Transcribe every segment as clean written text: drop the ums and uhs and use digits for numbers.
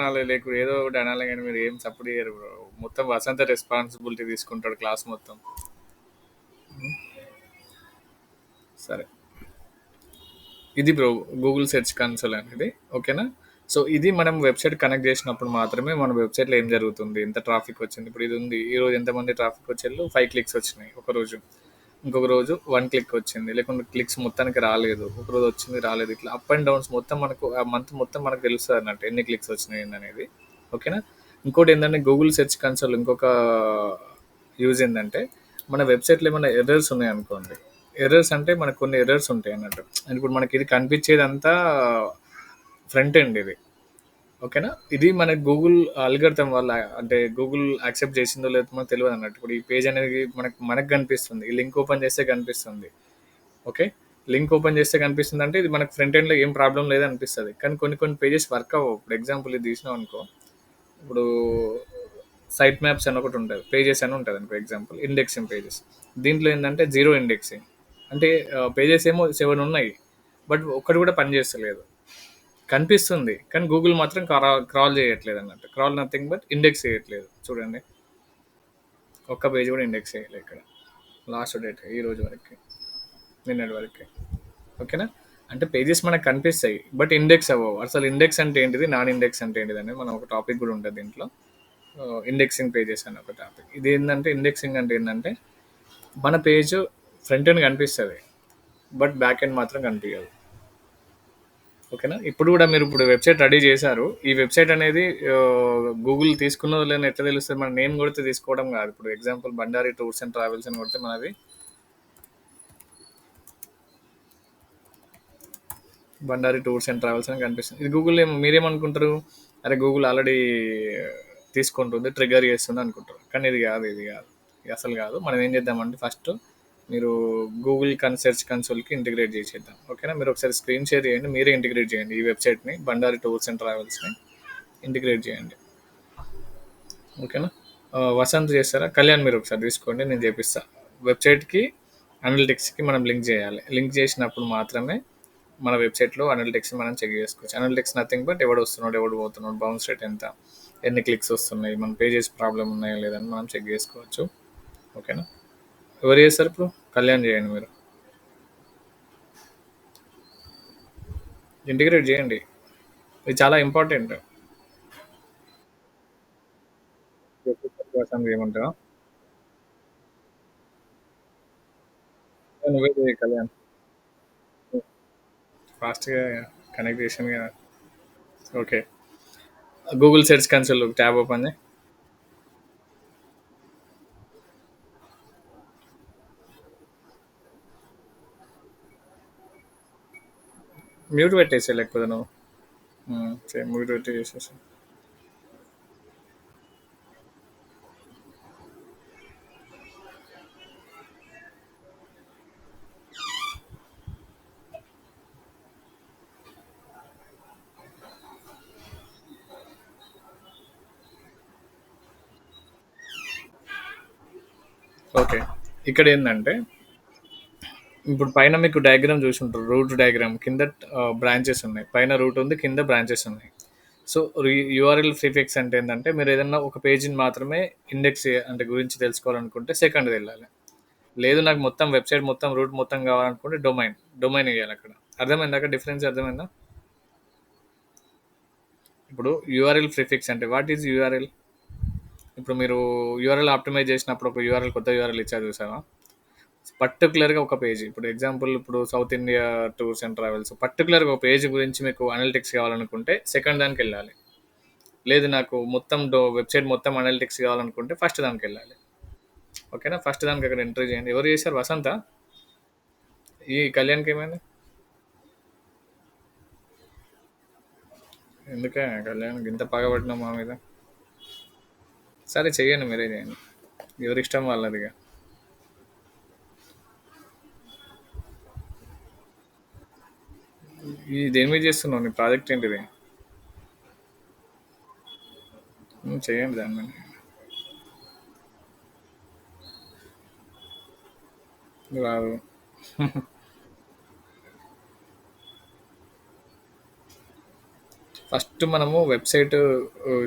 అనాలి లేకు ఏదో ఒకటి అనాలి కానీ మీరు ఏం సపోర్ట్ చేయరు బ్రో. మొత్తం వసంత రెస్పాన్సిబిలిటీ తీసుకుంటాడు క్లాస్ మొత్తం. సరే, ఇది బ్రో గూగుల్ సెర్చ్ కన్సోల్ అనేది. ఓకేనా? సో ఇది మనం వెబ్సైట్ కనెక్ట్ చేసినప్పుడు మాత్రమే మన వెబ్సైట్లో ఏం జరుగుతుంది, ఎంత ట్రాఫిక్ వచ్చింది. ఇప్పుడు ఇది ఉంది, ఈ రోజు ఎంతమంది ట్రాఫిక్ వచ్చేళ్ళు 5 క్లిక్స్ వచ్చినాయి ఒక రోజు, ఇంకొక రోజు 1 క్లిక్ వచ్చింది, లేకుంటే క్లిక్స్ మొత్తానికి రాలేదు, ఒక రోజు వచ్చింది రాలేదు, ఇట్లా అప్ అండ్ డౌన్స్ మొత్తం మనకు ఆ మంత్ మొత్తం మనకు తెలుస్తుంది అన్నట్టు ఎన్ని క్లిక్స్ వచ్చినాయి అనేది. ఓకేనా? ఇంకోటి ఏంటంటే గూగుల్ సెర్చ్ కన్సోల్ ఇంకొక యూజ్ ఏంటంటే మన వెబ్సైట్లో ఏమైనా ఎర్రర్స్ ఉన్నాయి అనుకోండి. ఎర్రర్స్ అంటే మనకు కొన్ని ఎర్రర్స్ ఉంటాయి అన్నట్టు. అండ్ ఇప్పుడు మనకి ఇది కనిపించేదంతా ఫ్రంట్ ఎండ్ ఇది. ఓకేనా? ఇది మన గూగుల్ అల్గర్థం వల్ల, అంటే గూగుల్ యాక్సెప్ట్ చేసిందో లేదో మనకు తెలియదు అన్నట్టు. ఇప్పుడు ఈ పేజ్ అనేది మనకు కనిపిస్తుంది, ఈ లింక్ ఓపెన్ చేస్తే కనిపిస్తుంది. ఓకే, లింక్ ఓపెన్ చేస్తే కనిపిస్తుంది అంటే ఇది మనకు ఫ్రంట్ ఎండ్లో ఏం ప్రాబ్లం లేదనిపిస్తుంది. కానీ కొన్ని కొన్ని పేజెస్ వర్క్ అవ్వవు. ఇప్పుడు ఎగ్జాంపుల్ ఇది తీసినాం అనుకో, ఇప్పుడు సైట్ మ్యాప్స్ అని ఒకటి ఉంటుంది, పేజెస్ అని ఉంటుంది అనుకో ఎగ్జాంపుల్, ఇండెక్సింగ్ పేజెస్. దీంట్లో ఏంటంటే జీరో ఇండెక్సింగ్. అంటే పేజెస్ ఏమో 7 ఉన్నాయి, బట్ ఒక్కటి కూడా పని చేస్తలేదు. కనిపిస్తుంది కానీ గూగుల్ మాత్రం క్రాల్ చేయట్లేదు అన్నట్టు. క్రాల్ నథింగ్ బట్ ఇండెక్స్ చేయట్లేదు. చూడండి, ఒక్క పేజ్ కూడా ఇండెక్స్ చేయలేదు ఇక్కడ. లాస్ట్ డేట్ ఈ రోజు వరకు, నిన్నటి వరకు. ఓకేనా? అంటే పేజెస్ మనకు కనిపిస్తాయి బట్ ఇండెక్స్ అవ్వవు. అసలు ఇండెక్స్ అంటే ఏంటిది, నాన్ ఇండెక్స్ అంటే ఏంటిది అనేది మనం ఒక టాపిక్ కూడా ఉంటుంది దీంట్లో. ఇండెక్సింగ్ పేజెస్ అని ఒక టాపిక్. ఇది ఏంటంటే ఇండెక్సింగ్ అంటే ఏంటంటే మన పేజ్ ఫ్రంట్ ఎండ్ కనిపిస్తుంది బట్ బ్యాక్ ఎండ్ మాత్రం కనిపించదు. ఓకేనా? ఇప్పుడు కూడా మీరు ఇప్పుడు వెబ్సైట్ రెడీ చేశారు. ఈ వెబ్సైట్ అనేది గూగుల్ తీసుకున్నదో లేదని ఎట్లా తెలుస్తుంది? మన నేమ్ కొడితే తీసుకోవడం కాదు. ఇప్పుడు example Bandari tours and travels అని కొడితే మనది బండారి టూర్స్ అండ్ ట్రావెల్స్ అని కనిపిస్తుంది. ఇది గూగుల్ ఏమో మీరేమనుకుంటారు, అరే గూగుల్ ఆల్రెడీ తీసుకుంటుంది, ట్రిగర్ చేస్తుంది అనుకుంటారు. కానీ ఇది కాదు, ఇది కాదు, ఇది అసలు కాదు. మనం ఏం చేద్దామంటే ఫస్ట్ మీరు గూగుల్ సెర్చ్ కన్సోల్కి ఇంటిగ్రేట్ చేసేద్దాం. ఓకేనా? మీరు ఒకసారి స్క్రీన్ షేర్ చేయండి, మీరే ఇంటిగ్రేట్ చేయండి ఈ వెబ్సైట్ని, బండారి టూర్స్ అండ్ ట్రావెల్స్ని ఇంటిగ్రేట్ చేయండి. ఓకేనా? వసంత్ చేస్తారా? కళ్యాణ్ మీరు ఒకసారి తీసుకోండి, నేను చేపిస్తా. వెబ్సైట్కి అనలిటిక్స్కి మనం లింక్ చేయాలి. లింక్ చేసినప్పుడు మాత్రమే మన వెబ్సైట్లో అనలిటిక్స్ మనం చెక్ చేసుకోవచ్చు. అనలిటిక్స్ నథింగ్ బట్ ఎవడు వస్తున్నాడు, ఎవడు పోతున్నాడు, బౌన్స్ రేట్ ఎంత, ఎన్ని క్లిక్స్ వస్తున్నాయి, మన పేజెస్ ప్రాబ్లం ఉన్నాయా లేదని మనం చెక్ చేసుకోవచ్చు. ఓకేనా? ఎవరు చేస్తారు ఇప్పుడు? కళ్యాణ్ చేయండి మీరు, ఇంటిగ్రేట్ చేయండి. ఇది చాలా ఇంపార్టెంట్. వసంత్ ఏమంటారా? నువ్వే చేయి కళ్యాణ్, ఫాస్ట్గా కనెక్ట్ చేసాను కదా. Okay, Google search console tab open చేయి. మ్యూట్ పెట్టేసే లేకపోతే నువ్వు మ్యూట్ పెట్టి చేసేసి. ఓకే, ఇక్కడ ఏంటంటే ఇప్పుడు పైన మీకు డయాగ్రామ్ చూసి ఉంటారు, రూట్ డయాగ్రామ్ కింద బ్రాంచెస్ ఉన్నాయి, పైన రూట్ ఉంది, కింద బ్రాంచెస్ ఉన్నాయి. సో యూఆర్ఎల్ ప్రిఫిక్స్ అంటే ఏంటంటే మీరు ఏదైనా ఒక పేజీని మాత్రమే ఇండెక్స్ అంటే గురించి తెలుసుకోవాలనుకుంటే సెకండ్ వెళ్ళాలి. లేదు నాకు మొత్తం వెబ్సైట్ మొత్తం రూట్ మొత్తం కావాలనుకుంటే డొమైన్ వేయాలి అక్కడ. అర్థమైందా? అక్కడ డిఫరెన్స్ అర్థమైందా? ఇప్పుడు యూఆర్ఎల్ ప్రిఫిక్స్ అంటే వాట్ ఈజ్ యూఆర్ఎల్? ఇప్పుడు మీరు యూఆర్ఎల్ ఆప్టిమైజ్ చేసినప్పుడు ఒక యూఆర్ఎల్ కొత్త యూఆర్ఎల్ ఇచ్చా చూసావా, పర్టికులర్గా ఒక పేజ్. ఇప్పుడు ఎగ్జాంపుల్ ఇప్పుడు south India tours and travels, పర్టికులర్గా ఒక పేజ్ గురించి మీకు అనలిటిక్స్ కావాలనుకుంటే సెకండ్ దానికి వెళ్ళాలి. లేదు నాకు మొత్తం వెబ్సైట్ మొత్తం అనలిటిక్స్ కావాలనుకుంటే ఫస్ట్ దానికి వెళ్ళాలి. ఓకేనా? ఫస్ట్ దానికి అక్కడ ఎంట్రీ చేయండి. ఎవరు చేశారు? వసంత. ఈ కళ్యాణ్కి ఏమైంది? ఎందుకే కళ్యాణ్ ఇంత పగబట్టినా మా మీద? సరే చెయ్యండి, మీరే చేయండి, ఎవరి ఇష్టం వాళ్ళదిగా. ఈ దేని మీద చేస్తున్నావు? నీ ప్రాజెక్ట్ ఏంటిది? చేయండి దాని మీద. రాదు. ఫస్ట్ మనము వెబ్‌సైట్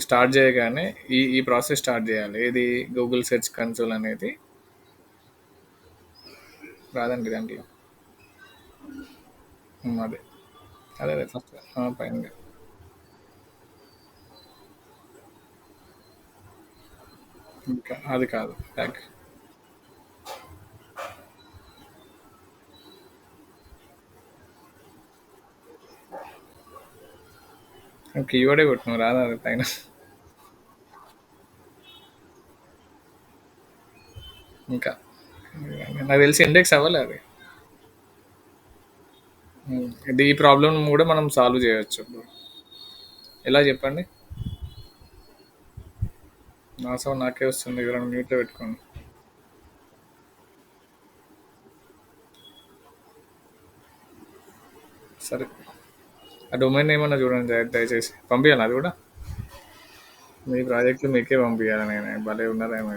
స్టార్ట్ చేయగానే ఈ ప్రాసెస్ స్టార్ట్ చేయాలి. ఏది గూగుల్ సెర్చ్ కన్సోల్ అనేది రాదండి దాంట్లో. అదే. అదే ఫస్ట్ పైనది. ఇంకా అది కాదు బ్యాక్. కీవర్డే కొట్టినవు రాదా అది పైన? ఇంకా నాకు తెలిసి ఇండెక్స్ అవ్వలే అది. ఇది ఈ ప్రాబ్లమ్ కూడా మనం సాల్వ్ చేయొచ్చు. ఎలా చెప్పండి? నా సౌండ్ నాకే వస్తుంది. ఎవరైనా మ్యూట్లో పెట్టుకోండి. సరే. ఆ డొమైన్ ఏమన్నా చూడండి దయచేసి. పంపించాలి అది కూడా. మీ ప్రాజెక్టులు మీకే పంపించాలి నేను. భలే ఉన్నారేమో.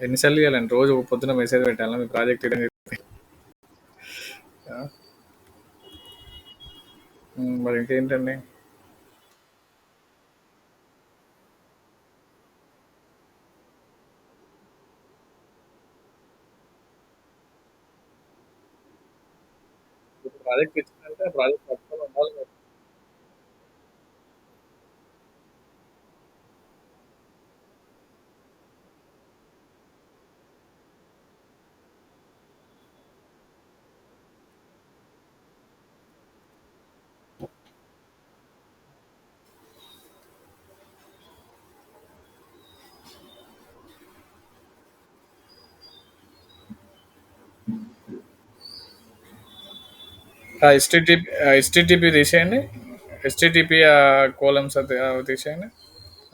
ఎన్నిసార్లు ఇవ్వాలండి? రోజు ఒక పొద్దున మెసేజ్ పెట్టాలా మీ ప్రాజెక్ట్ ఇదని చెప్పి. ఆ, మరి ఇంకేంటండి? ప్రాజెక్ట్ ఇచ్చిందంటే ఆ ప్రాజెక్ట్ పట్టుకొని ఉండాలి కదా. హెచ్టిటిపి తీసేయండి. హెచ్టిటిపి కోలమ్స్ అవి తీసేయండి.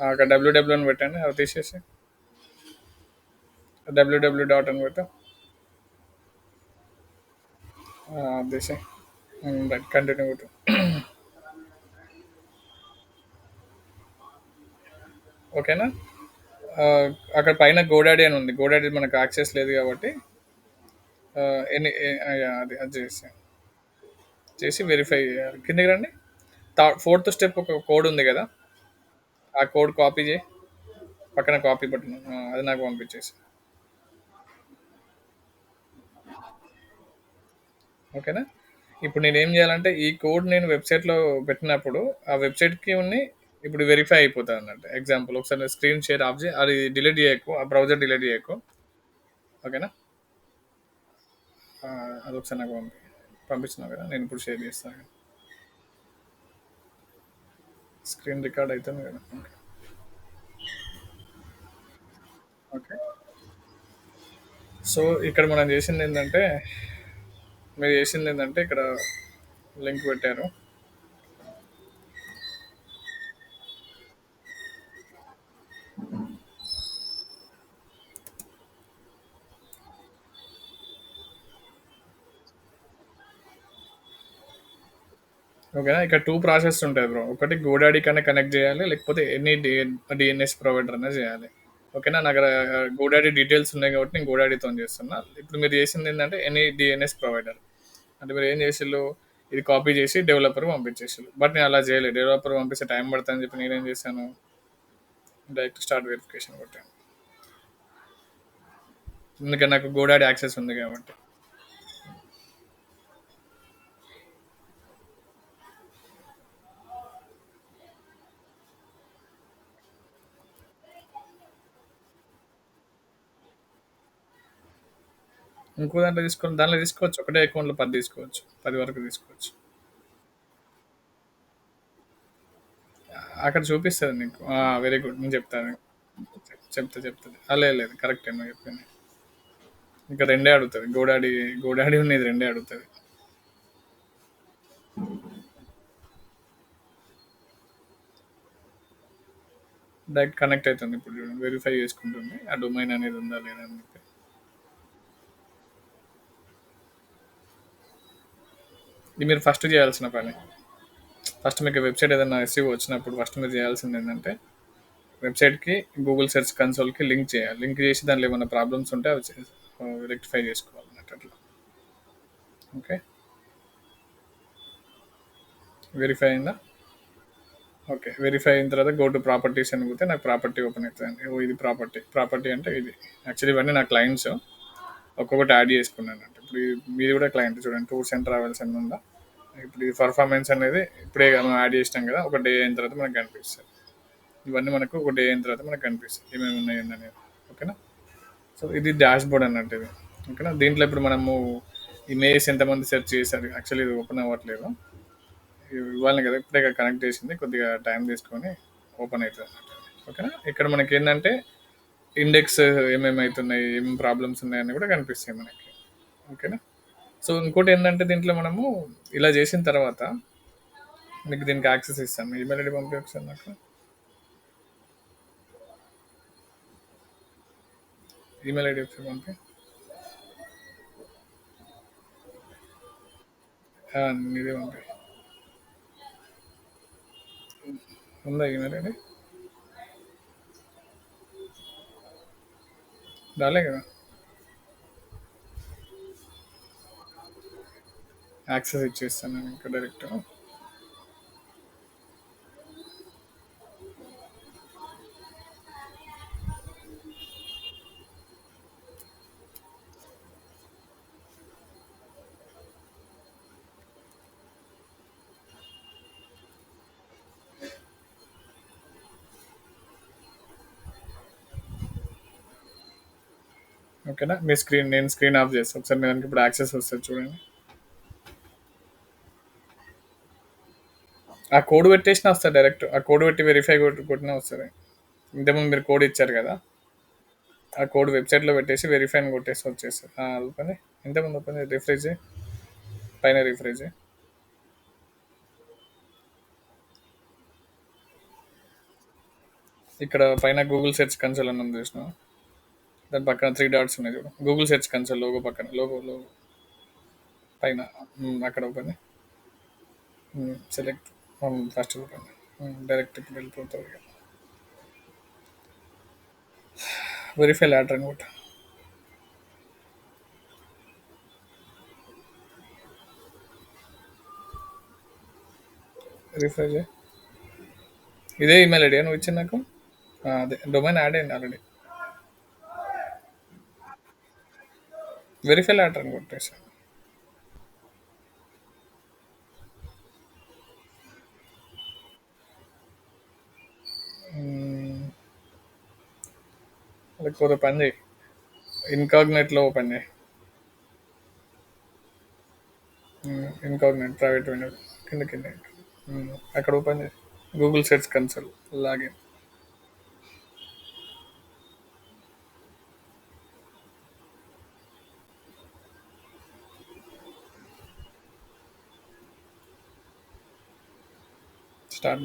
అక్కడ డబ్ల్యూడబ్ల్యూ అని పెట్టండి. అవి తీసేసి డబ్ల్యూడబ్ల్యూ డాట్ అని పెట్టా. తీసే కంటిన్యూ పెట్టు. ఓకేనా? ఆ, అక్కడ పైన గోడాడీ అని ఉంది. గోడాడీ మనకు యాక్సెస్ లేదు కాబట్టి ఎన్ని అది చేసి వెరిఫై చేయాలి. కిందకి రండి. ఫోర్త్ స్టెప్ ఒక కోడ్ ఉంది కదా, ఆ కోడ్ కాపీ చేయి. పక్కన కాపీ బటన్ అది నాకు పంపించేసి. ఓకేనా? ఇప్పుడు నేను ఏం చేయాలంటే ఈ కోడ్ నేను వెబ్సైట్లో పెట్టినప్పుడు ఆ వెబ్సైట్కి ఉన్ని ఇప్పుడు వెరిఫై అయిపోతుంది అన్నట్టు. ఎగ్జాంపుల్ ఒకసారి స్క్రీన్ షేర్ ఆఫ్ చేయి, అది డిలీట్ చేయకు, ఆ బ్రౌజర్ డిలీట్ చేయకు. ఓకేనా? ఆ, అది ఒకసారి నాకు పంపించినావు కదా, నేను ఇప్పుడు షేర్ చేస్తాను. స్క్రీన్ రికార్డ్ అవుతుంది కదా. ఓకే. సో ఇక్కడ మనం చేసింది ఏంటంటే, మీరు చేసింది ఏంటంటే ఇక్కడ లింక్ పెట్టారు. ఓకేనా? ఇక్కడ టూ ప్రాసెస్ ఉంటాయి బ్రో. ఒకటి గోడాడీ కన్నా కనెక్ట్ చేయాలి, లేకపోతే ఎనీ డిఎన్ఎస్ ప్రొవైడర్ అనే చేయాలి. ఓకేనా? నా దగ్గర గోడాడీ డీటెయిల్స్ ఉన్నాయి కాబట్టి నేను గోడాడీతో చేస్తున్నా. ఇప్పుడు మీరు చేసింది ఏంటంటే ఎనీ డిఎన్ఎస్ ప్రొవైడర్. అంటే మీరు ఏం చేసిళ్ళు, ఇది కాపీ చేసి డెవలపర్ పంపించేసిళ్ళు. బట్ నేను అలా చేయలేదు. డెవలపర్ పంపిస్తే టైం పడుతుందని చెప్పి నేనేం చేశాను, డైరెక్ట్ స్టార్ట్ వెరిఫికేషన్ కొట్టాను. ఎందుకంటే నాకు గోడాడీ యాక్సెస్ ఉంది కాబట్టి. ఇంకో దాంట్లో తీసుకోవాలి, దాంట్లో తీసుకోవచ్చు. ఒకటే అకౌంట్లో 10 తీసుకోవచ్చు, 10 వరకు తీసుకోవచ్చు. అక్కడ చూపిస్తుంది నీకు. వెరీ గుడ్, నేను చెప్తాను. చెప్తుంది. లేదు లేదు, కరెక్ట్ నువ్వు చెప్పింది. ఇంకా రెండే అడుగుతుంది. గోడాడి ఉన్నది రెండే అడుగుతుంది. డైరెక్ట్ కనెక్ట్ అవుతుంది. ఇప్పుడు చూడండి, వెరిఫై చేసుకుంటుంది ఆ డొమైన్ అనేది ఉందా లేదా అని చెప్పి. ఇది మీరు ఫస్ట్ చేయాల్సిన పని. ఫస్ట్ మీకు వెబ్సైట్ ఏదైనా ఎస్సీఓ వచ్చినప్పుడు ఫస్ట్ మీరు చేయాల్సింది ఏంటంటే, వెబ్సైట్కి గూగుల్ సెర్చ్ కన్సోల్కి లింక్ చేయాలి. లింక్ చేసి దాంట్లో ఏమైనా ప్రాబ్లమ్స్ ఉంటే అవి రెక్టిఫై చేసుకోవాలన్నట్టు అట్లా. ఓకే. వెరిఫై అయిందా? ఓకే. వెరిఫై అయిన తర్వాత గో టు ప్రాపర్టీస్ అని పోతే నాకు ప్రాపర్టీ ఓపెన్ అవుతుందండి. ఓ ఇది ప్రాపర్టీ. ప్రాపర్టీ అంటే ఇది. యాక్చువల్లీ ఇవన్నీ నా క్లయింట్స్. ఒక్కొక్కటి యాడ్ చేసుకున్నాను అంటే ఇప్పుడు మీది కూడా క్లయింట్ చూడండి, టూర్స్ అండ్ ట్రావెల్స్ అని ఉందా. ఇప్పుడు ఈ పర్ఫార్మెన్స్ అనేది ఇప్పుడే మనం యాడ్ చేసినాం కదా, ఒక డే అయిన తర్వాత మనకు కనిపిస్తుంది. ఇవన్నీ మనకు ఒక డే అయిన తర్వాత మనకు కనిపిస్తుంది ఏమేమి ఉన్నాయి అనేది. ఓకేనా. సో ఇది డాష్ బోర్డ్ అన్నట్టు ఇది. ఓకేనా. దీంట్లో ఇప్పుడు మనము ఇమేజ్ ఎంతమంది సెర్చ్ చేశారు, యాక్చువల్లీ ఇది ఓపెన్ అవ్వట్లేదు. ఇవ్వాలి కదా, ఇప్పుడే కనెక్ట్ చేసింది, కొద్దిగా టైం తీసుకొని ఓపెన్ అవుతుంది అన్నట్టు. ఓకేనా. ఇక్కడ మనకి ఏంటంటే ఇండెక్స్ ఏమేమి అవుతున్నాయి, ఏమేమి ప్రాబ్లమ్స్ ఉన్నాయని కూడా కనిపిస్తాయి మనకి. ఓకేనా. సో ఇంకోటి ఏంటంటే దీంట్లో మనము ఇలా చేసిన తర్వాత మీకు దీనికి యాక్సెస్ ఇస్తాను. ఈమెయిల్ ఐడి పంపి ఒకసారి నాకు. ఈమెయిల్ ఐడి ఒకసారి పంపి. నీదే పంపి. ఉందా ఈమెయిల్ ఐడి? రాలే కదా. యాక్సెస్ ఇచ్చేస్తాను నేను ఇంకా డైరెక్ట్. ఓకేనా. మీ స్క్రీన్ నేను స్క్రీన్ ఆఫ్ చేస్తాను ఒకసారి, మీ దానికి ఇప్పుడు యాక్సెస్ వస్తుంది చూడండి. ఆ కోడ్ పెట్టేసినా వస్తుంది డైరెక్ట్. ఆ కోడ్ పెట్టి వెరిఫై కొట్టినా వస్తుంది. ఇంతకుముందు మీరు కోడ్ ఇచ్చారు కదా, ఆ కోడ్ వెబ్సైట్లో పెట్టేసి వెరిఫై అని కొట్టేసి వచ్చేస్తుంది. ఓపెన్. ఇంతకుముందు ఓపెన్ రిఫ్రెష్ పైన రిఫ్రెష్. ఇక్కడ పైన గూగుల్ సెర్చ్ కన్సోల్ అని ఉంది చూసిన, దాని పక్కన త్రీ డాట్స్ ఉన్నాయి చూడు, గూగుల్ సెర్చ్ కన్సోల్ లోగో పక్కన, లోగో పైన. అక్కడ open. Select first open. Direct ఇప్పుడు వెళ్ళిపోతుంది ఇక. వెరిఫై లాటర్ అని కొట్టు. రిఫ్రెష్ చేయి. ఇదే ఈమెయిల్ ఐడియా నువ్వు ఇచ్చింది నాకు? అదే డొమైన్ యాడ్ అయింది ఆల్రెడీ. వెరిఫై లాటర్ అని కొట్టేసాను. లేకపోతే పని చేయి, ఇన్కాగ్నెట్లో ఓపెన్ చేయి. ఇన్కాగ్నెట్ ప్రైవేట్ విండో కింద కింద. అక్కడ ఓపెన్ చేయి, Google search console login. Start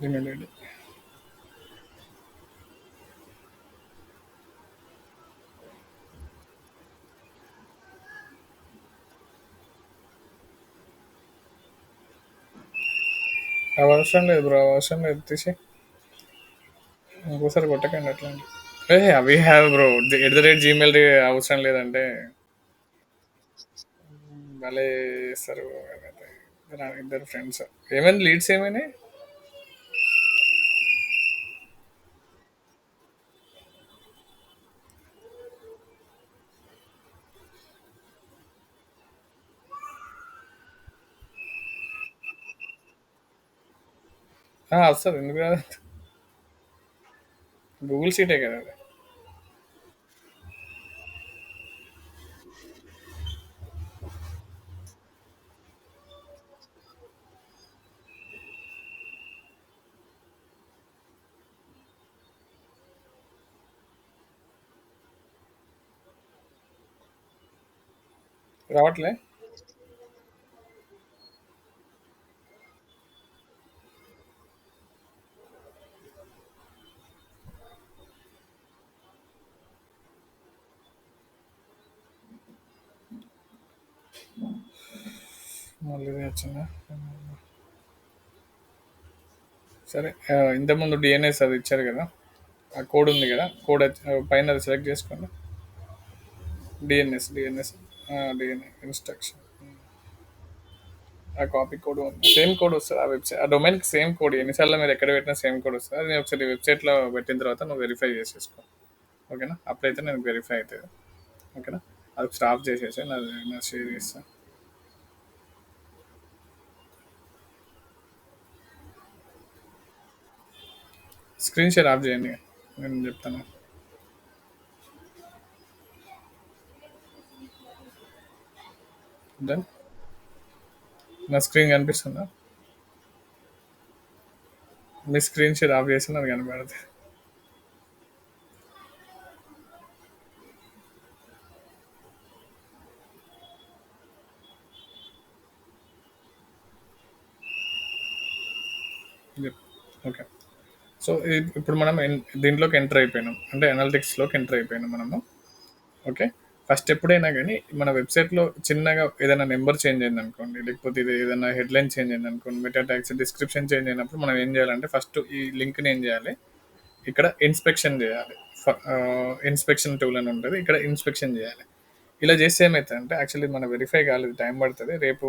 email ID. అవసరం లేదు బ్రో, అవసరం లేదు, తీసి ఇంకోసారి కొట్టకండి అట్లాంటి. అవి హ్యావ్ బ్రో, @gmail అవసరం లేదంటే భలే చేస్తారు. ఇద్దరు ఫ్రెండ్స్. ఏమైంది లీడ్స్ ఏమైనాయి? వస్తుంది ఎందుకు రాదు. గూగుల్ సీటే కదా అది. రావట్లే. మళ్ళీ ఇది వచ్చిందా? సరే. ఇంతకుముందు డిఎన్ఎస్ అది ఇచ్చారు కదా, ఆ కోడ్ ఉంది కదా, కోడ్ పైన అది సెలెక్ట్ చేసుకోండి. DNS DNS DNS instruction. ఆ కాపీ కోడ్ సేమ్ కోడ్ వస్తుంది ఆ వెబ్సైట్ ఆ డొమైన్కి సేమ్ కోడ్ ఎన్నిసార్లు మీరు ఎక్కడ పెట్టినా సేమ్ కోడ్ వస్తుంది అది నేను ఒకసారి వెబ్సైట్లో పెట్టిన తర్వాత నువ్వు వెరిఫై చేసేసుకో. ఓకేనా, అప్పుడైతే నేను వెరిఫై అవుతుంది. ఓకేనా, అది స్టాప్ చేసేసి నా షేర్ చేస్తాను. స్క్రీన్ షేర్ ఆఫ్ చేయండి, నేను చెప్తాను. దెన్ నా స్క్రీన్ కనిపిస్తుందా? మీ స్క్రీన్ షేర్ ఆఫ్ చేసి నాకు కనపడుతుంది. ఓకే. సో ఇప్పుడు మనం దీంట్లోకి ఎంటర్ అయిపోయినాం, అంటే అనలిటిక్స్లోకి ఎంటర్ అయిపోయినాం మనము. ఓకే. ఫస్ట్ ఎప్పుడైనా గానీ మన వెబ్‌సైట్‌లో చిన్నగా ఏదైనా నంబర్ చేంజ్ అయిందనుకోండి, లేకపోతే ఇది ఏదైనా హెడ్‌లైన్ చేంజ్ అయిందనుకోండి, మెటా ట్యాగ్స్ డిస్క్రిప్షన్ చేంజ్ అయినప్పుడు మనం ఏం చేయాలంటే ఫస్ట్ ఈ లింక్‌ని ఏం చేయాలి, ఇక్కడ ఇన్స్పెక్షన్ చేయాలి. ఇన్స్పెక్షన్ టూల్ అని ఉంటది. ఇక్కడ ఇన్స్పెక్షన్ చేయాలి. ఇలా చేస్తే ఏమైతదంటే యాక్చువల్లీ మన వెరిఫై కాలేదు, టైం పడతది. రేపు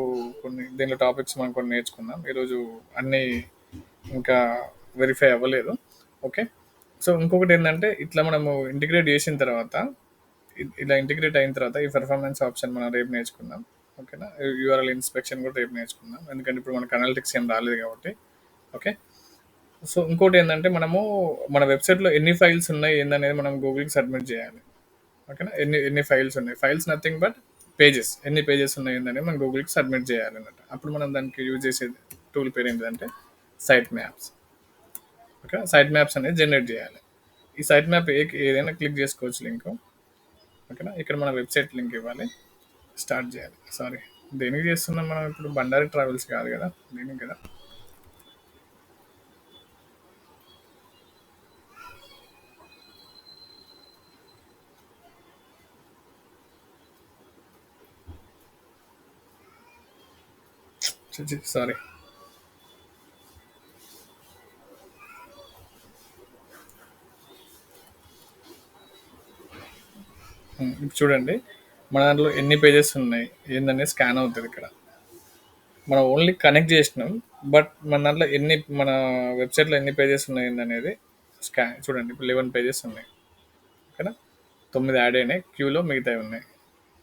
దీనిలో టాపిక్స్ మనం కొన్ని నేర్చుకుందాం. ఈరోజు అన్నీ ఇంకా వెరిఫై అవ్వలేదు. ఓకే. సో ఇంకొకటేందంటే ఇట్లా మనము ఇంటిగ్రేట్ చేసిన తర్వాత ఇలా ఇంటిగ్రేట్ అయిన తర్వాత ఈ పెర్ఫార్మెన్స్ ఆప్షన్ మనం రేపు నేర్చుకుందాం. ఓకేనా, యూఆర్ఎల్ ఇన్స్పెక్షన్ కూడా రేపు నేర్చుకుందాం, ఎందుకంటే ఇప్పుడు మనకు అనలిటిక్స్ ఏం రాలేదు కాబట్టి. ఓకే. సో ఇంకోటి ఏంటంటే మనము మన వెబ్సైట్లో ఎన్ని ఫైల్స్ ఉన్నాయి ఏందనేది మనం గూగుల్కి సబ్మిట్ చేయాలి. ఓకేనా, ఎన్ని ఎన్ని ఫైల్స్ ఉన్నాయి, ఫైల్స్ నథింగ్ బట్ పేజెస్, ఎన్ని పేజెస్ ఉన్నాయి ఏందనేది మనం గూగుల్కి సబ్మిట్ చేయాలి అన్నట్టు. అప్పుడు మనం దానికి యూజ్ చేసే టూల్ పేరు ఏంటంటే site maps. Okay, site maps అనేది జనరేట్ చేయాలి. ఈ సైట్ మ్యాప్ ఏదైనా క్లిక్ చేసుకోవచ్చు లింక్. ఓకేనా, ఇక్కడ మన వెబ్సైట్ లింక్ ఇవ్వాలి, స్టార్ట్ చేయాలి. సారీ, దేనికి చేస్తున్నాం మనం ఇప్పుడు? బండారి ట్రావెల్స్ కాదు కదా, దేనికి కదా. సారీ. ఇప్పుడు చూడండి మన దాంట్లో ఎన్ని పేజెస్ ఉన్నాయి ఏందనేది స్కాన్ అవుతుంది ఇక్కడ. మనం ఓన్లీ కనెక్ట్ చేసినాం, బట్ మన దాంట్లో మన వెబ్సైట్లో ఎన్ని పేజెస్ ఉన్నాయి ఏందనేది స్కాన్. చూడండి ఇప్పుడు 11 పేజెస్ ఉన్నాయి. ఓకేనా, 9 యాడ్ అయినాయి, క్యూలో మిగతావి ఉన్నాయి.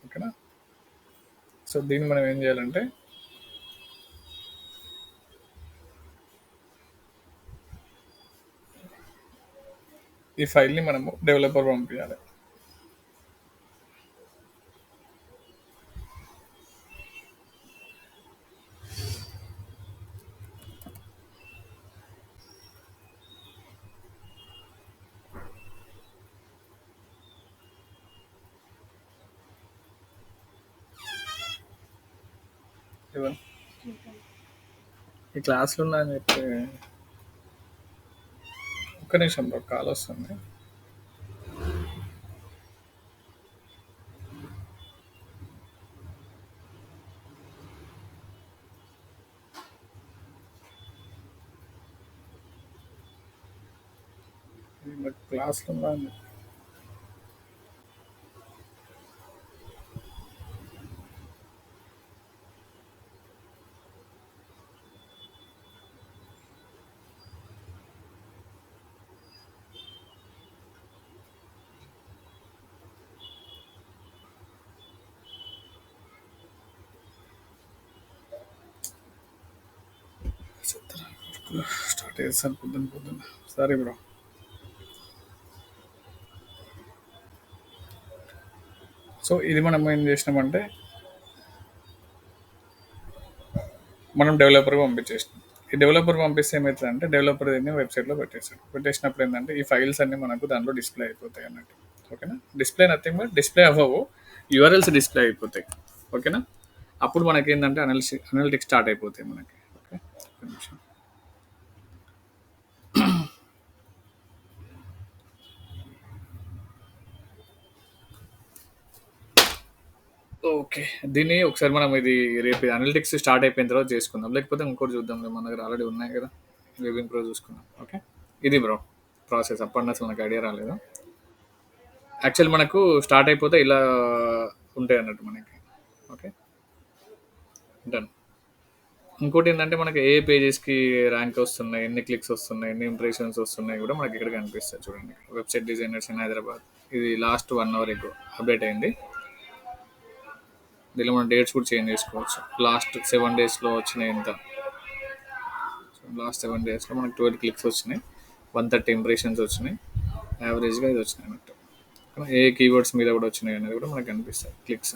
ఓకేనా, సో దీన్ని మనం ఏం చేయాలంటే ఈ ఫైల్ని మనము డెవలపర్ పంపించాలి. ఇవన్నీ ఈ క్లాస్లో ఉన్నా అని చెప్పి ఒక్క నిమిషం బ్రో, కాల్ వస్తుంది. క్లాస్లో ఉన్నా అని చెప్పి. స్టార్ట్ చేస్తాను పొద్దున్న పొద్దున్న. సరే బ్రో. సో ఇది మనం ఏం చేసినామంటే మనం డెవలపర్గా పంపించేసినాం. ఈ డెవలపర్ పంపిస్తే ఏమవుతుందంటే డెవలపర్ దీన్ని వెబ్సైట్లో పెట్టేస్తాడు. పెట్టేసినప్పుడు ఏంటంటే ఈ ఫైల్స్ అన్ని మనకు దాంట్లో డిస్ప్లే అయిపోతాయి అన్నట్టు. ఓకేనా, డిస్ప్లే నథింగ్ బట్ డిస్ప్లే అవ్వవు, యూఆర్ఎల్స్ డిస్ప్లే అయిపోతాయి. ఓకేనా, అప్పుడు మనకి ఏంటంటే అనలిటిక్స్ స్టార్ట్ అయిపోతాయి మనకి. ఓకే, ఒక్క నిమిషం. ఓకే, దీన్ని ఒకసారి మనం ఇది రేపు అనలిటిక్స్ స్టార్ట్ అయిపోయిన తర్వాత చేసుకుందాం, లేకపోతే ఇంకోటి చూద్దాం. మన దగ్గర ఆల్రెడీ ఉన్నాయి కదా, వెబింగ్ ప్రో చూసుకుందాం. ఓకే, ఇది బ్రో ప్రాసెస్. అప్పటి అసలు నాకు ఐడియా రాలేదు. యాక్చువల్ మనకు స్టార్ట్ అయిపోతే ఇలా ఉంటాయి అన్నట్టు మనకి. Okay, done. ఇంకోటేందంటే మనకి ఏ పేజెస్‌కి ర్యాంక్ వస్తున్నాయి, ఎన్ని క్లిక్స్ వస్తున్నాయి, ఎన్ని ఇంప్రెషన్స్ వస్తున్నాయి గూడా మనకి ఇక్కడ కనిపిస్తది చూడండి. Website designers in Hyderabad. ఇది లాస్ట్ 1 అవర్ ఎగో అప్‌డేట్ అయింది. దీనిలో మనం డేట్స్ కూడా చేంజ్ చేసుకోవచ్చు. లాస్ట్ 7 డేస్‌లో వచ్చినాయి ఎంత. లాస్ట్ 7 డేస్‌లో మనకు 12 క్లిక్స్ వచ్చినాయి. 130 ఇంప్రెషన్స్ వచ్చినాయి. యావరేజ్‌గా ఇది వచ్చినాయి అన్నట్టు. ఏ కీవర్డ్స్ మీద కూడా వచ్చినాయి అనేది కూడా మనకు కనిపిస్తాయి క్లిక్స్.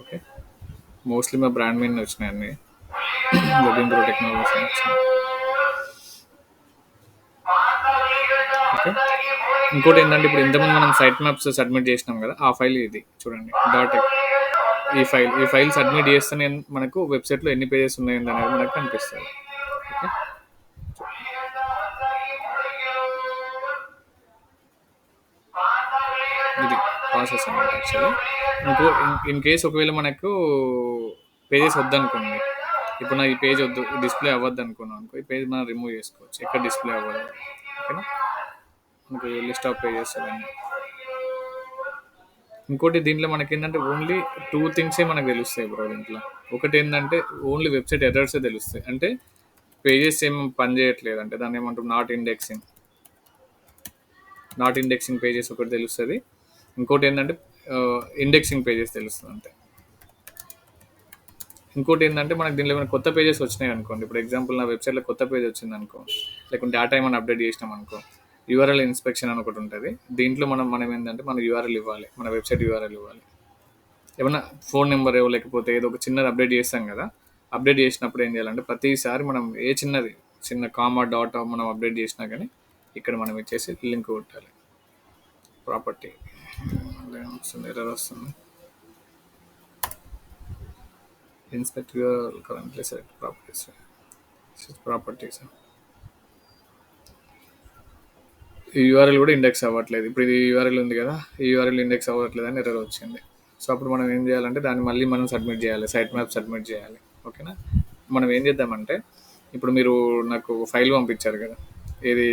ఓకే. మోస్ట్లీ మా బ్రాండ్ మీదనే వచ్చినాయి అన్ని. వెబింగ్ ప్రో టెక్నాలజీస్ అని వచ్చినాయి. ఓకే. ఇంకోటి ఏంటంటే ఇప్పుడు ఇంతకుముందు మనం సైట్ మ్యాప్స్ సబ్మిట్ చేసినాం కదా, ఆ ఫైల్ ఇది చూడండి. డాట్ ఈ ఫైల్ సబ్మిట్ చేస్తేనే మనకు వెబ్సైట్లో ఎన్ని పేజెస్ ఉన్నాయండి అనేది మనకు కనిపిస్తుంది. ఓకే. ఇది ప్రాసెస్ అన్నమాట యాక్చువల్లీ. ఇంకో ఇన్ కేస్ ఒకవేళ మనకు పేజెస్ వద్దనుకోండి, ఇప్పుడు నా ఈ పేజ్ వద్దు, డిస్ప్లే అవ్వద్దు అనుకున్నాం అనుకో, ఈ పేజ్ మనం రిమూవ్ చేసుకోవచ్చు. ఎక్కడ డిస్ప్లే అవ్వదు. ఓకేనా. మనకు లిస్ట్ ఆఫ్ పేజెస్ అవన్నీ. ఇంకోటి దీంట్లో మనకి ఏంటంటే ఓన్లీ 2 థింగ్సే మనకు తెలుస్తాయి బ్రో దీంట్లో. ఒకటి ఏంటంటే ఓన్లీ వెబ్సైట్ ఎర్రర్సే తెలుస్తాయి. అంటే పేజెస్ ఏం పని చేయట్లేదు, అంటే దాన్ని ఏమంటారు, నాట్ ఇండెక్సింగ్ పేజెస్ ఒకటి తెలుస్తుంది. ఇంకోటి ఏంటంటే ఇండెక్సింగ్ పేజెస్ తెలుస్తుంది అంతే. ఇంకోటి ఏంటంటే మనకి దీనిలో ఏమైనా కొత్త పేజెస్ వచ్చినాయి అనుకోండి, ఇప్పుడు ఎగ్జాంపుల్ నా వెబ్సైట్లో కొత్త పేజ్ వచ్చింది అనుకో, లేకుంటే డేటా ఏమైనా అప్డేట్ చేసినాం అనుకో, యూఆర్ఎల్ ఇన్స్పెక్షన్ అని ఒకటి ఉంటుంది. దీంట్లో మనం ఏంటంటే మన యూఆర్ఎల్ ఇవ్వాలి, మన వెబ్సైట్ యూఆర్ఎల్ ఇవ్వాలి. ఏమన్నా ఫోన్ నెంబర్ లేకపోతే ఏదో ఒక చిన్నది అప్డేట్ చేస్తాం కదా, అప్డేట్ చేసినప్పుడు ఏం చేయాలంటే ప్రతిసారి మనం చిన్న కామా డాట్ మనం అప్డేట్ చేసినా కానీ ఇక్కడ మనం ఇచ్చేసి లింక్ కొట్టాలి. ప్రాపర్టీ వస్తుంది, ఎర్రర్ వస్తుంది. Inspect your currently select properties. ఈ యూఆర్ఎల్ కూడా ఇండెక్స్ అవ్వట్లేదు. ఇప్పుడు ఇది యూఆర్ఎల్ ఉంది కదా, ఈ యూఆర్ఎల్ ఇండెక్స్ అవ్వట్లేదు అని ఎర్రర్ వచ్చింది. సో అప్పుడు మనం ఏం చేయాలంటే దాన్ని మళ్ళీ మనం సబ్మిట్ చేయాలి, సైట్ మ్యాప్ సబ్మిట్ చేయాలి. ఓకేనా. మనం ఏం చేద్దామంటే ఇప్పుడు మీరు నాకు ఫైల్ పంపించారు కదా, ఇది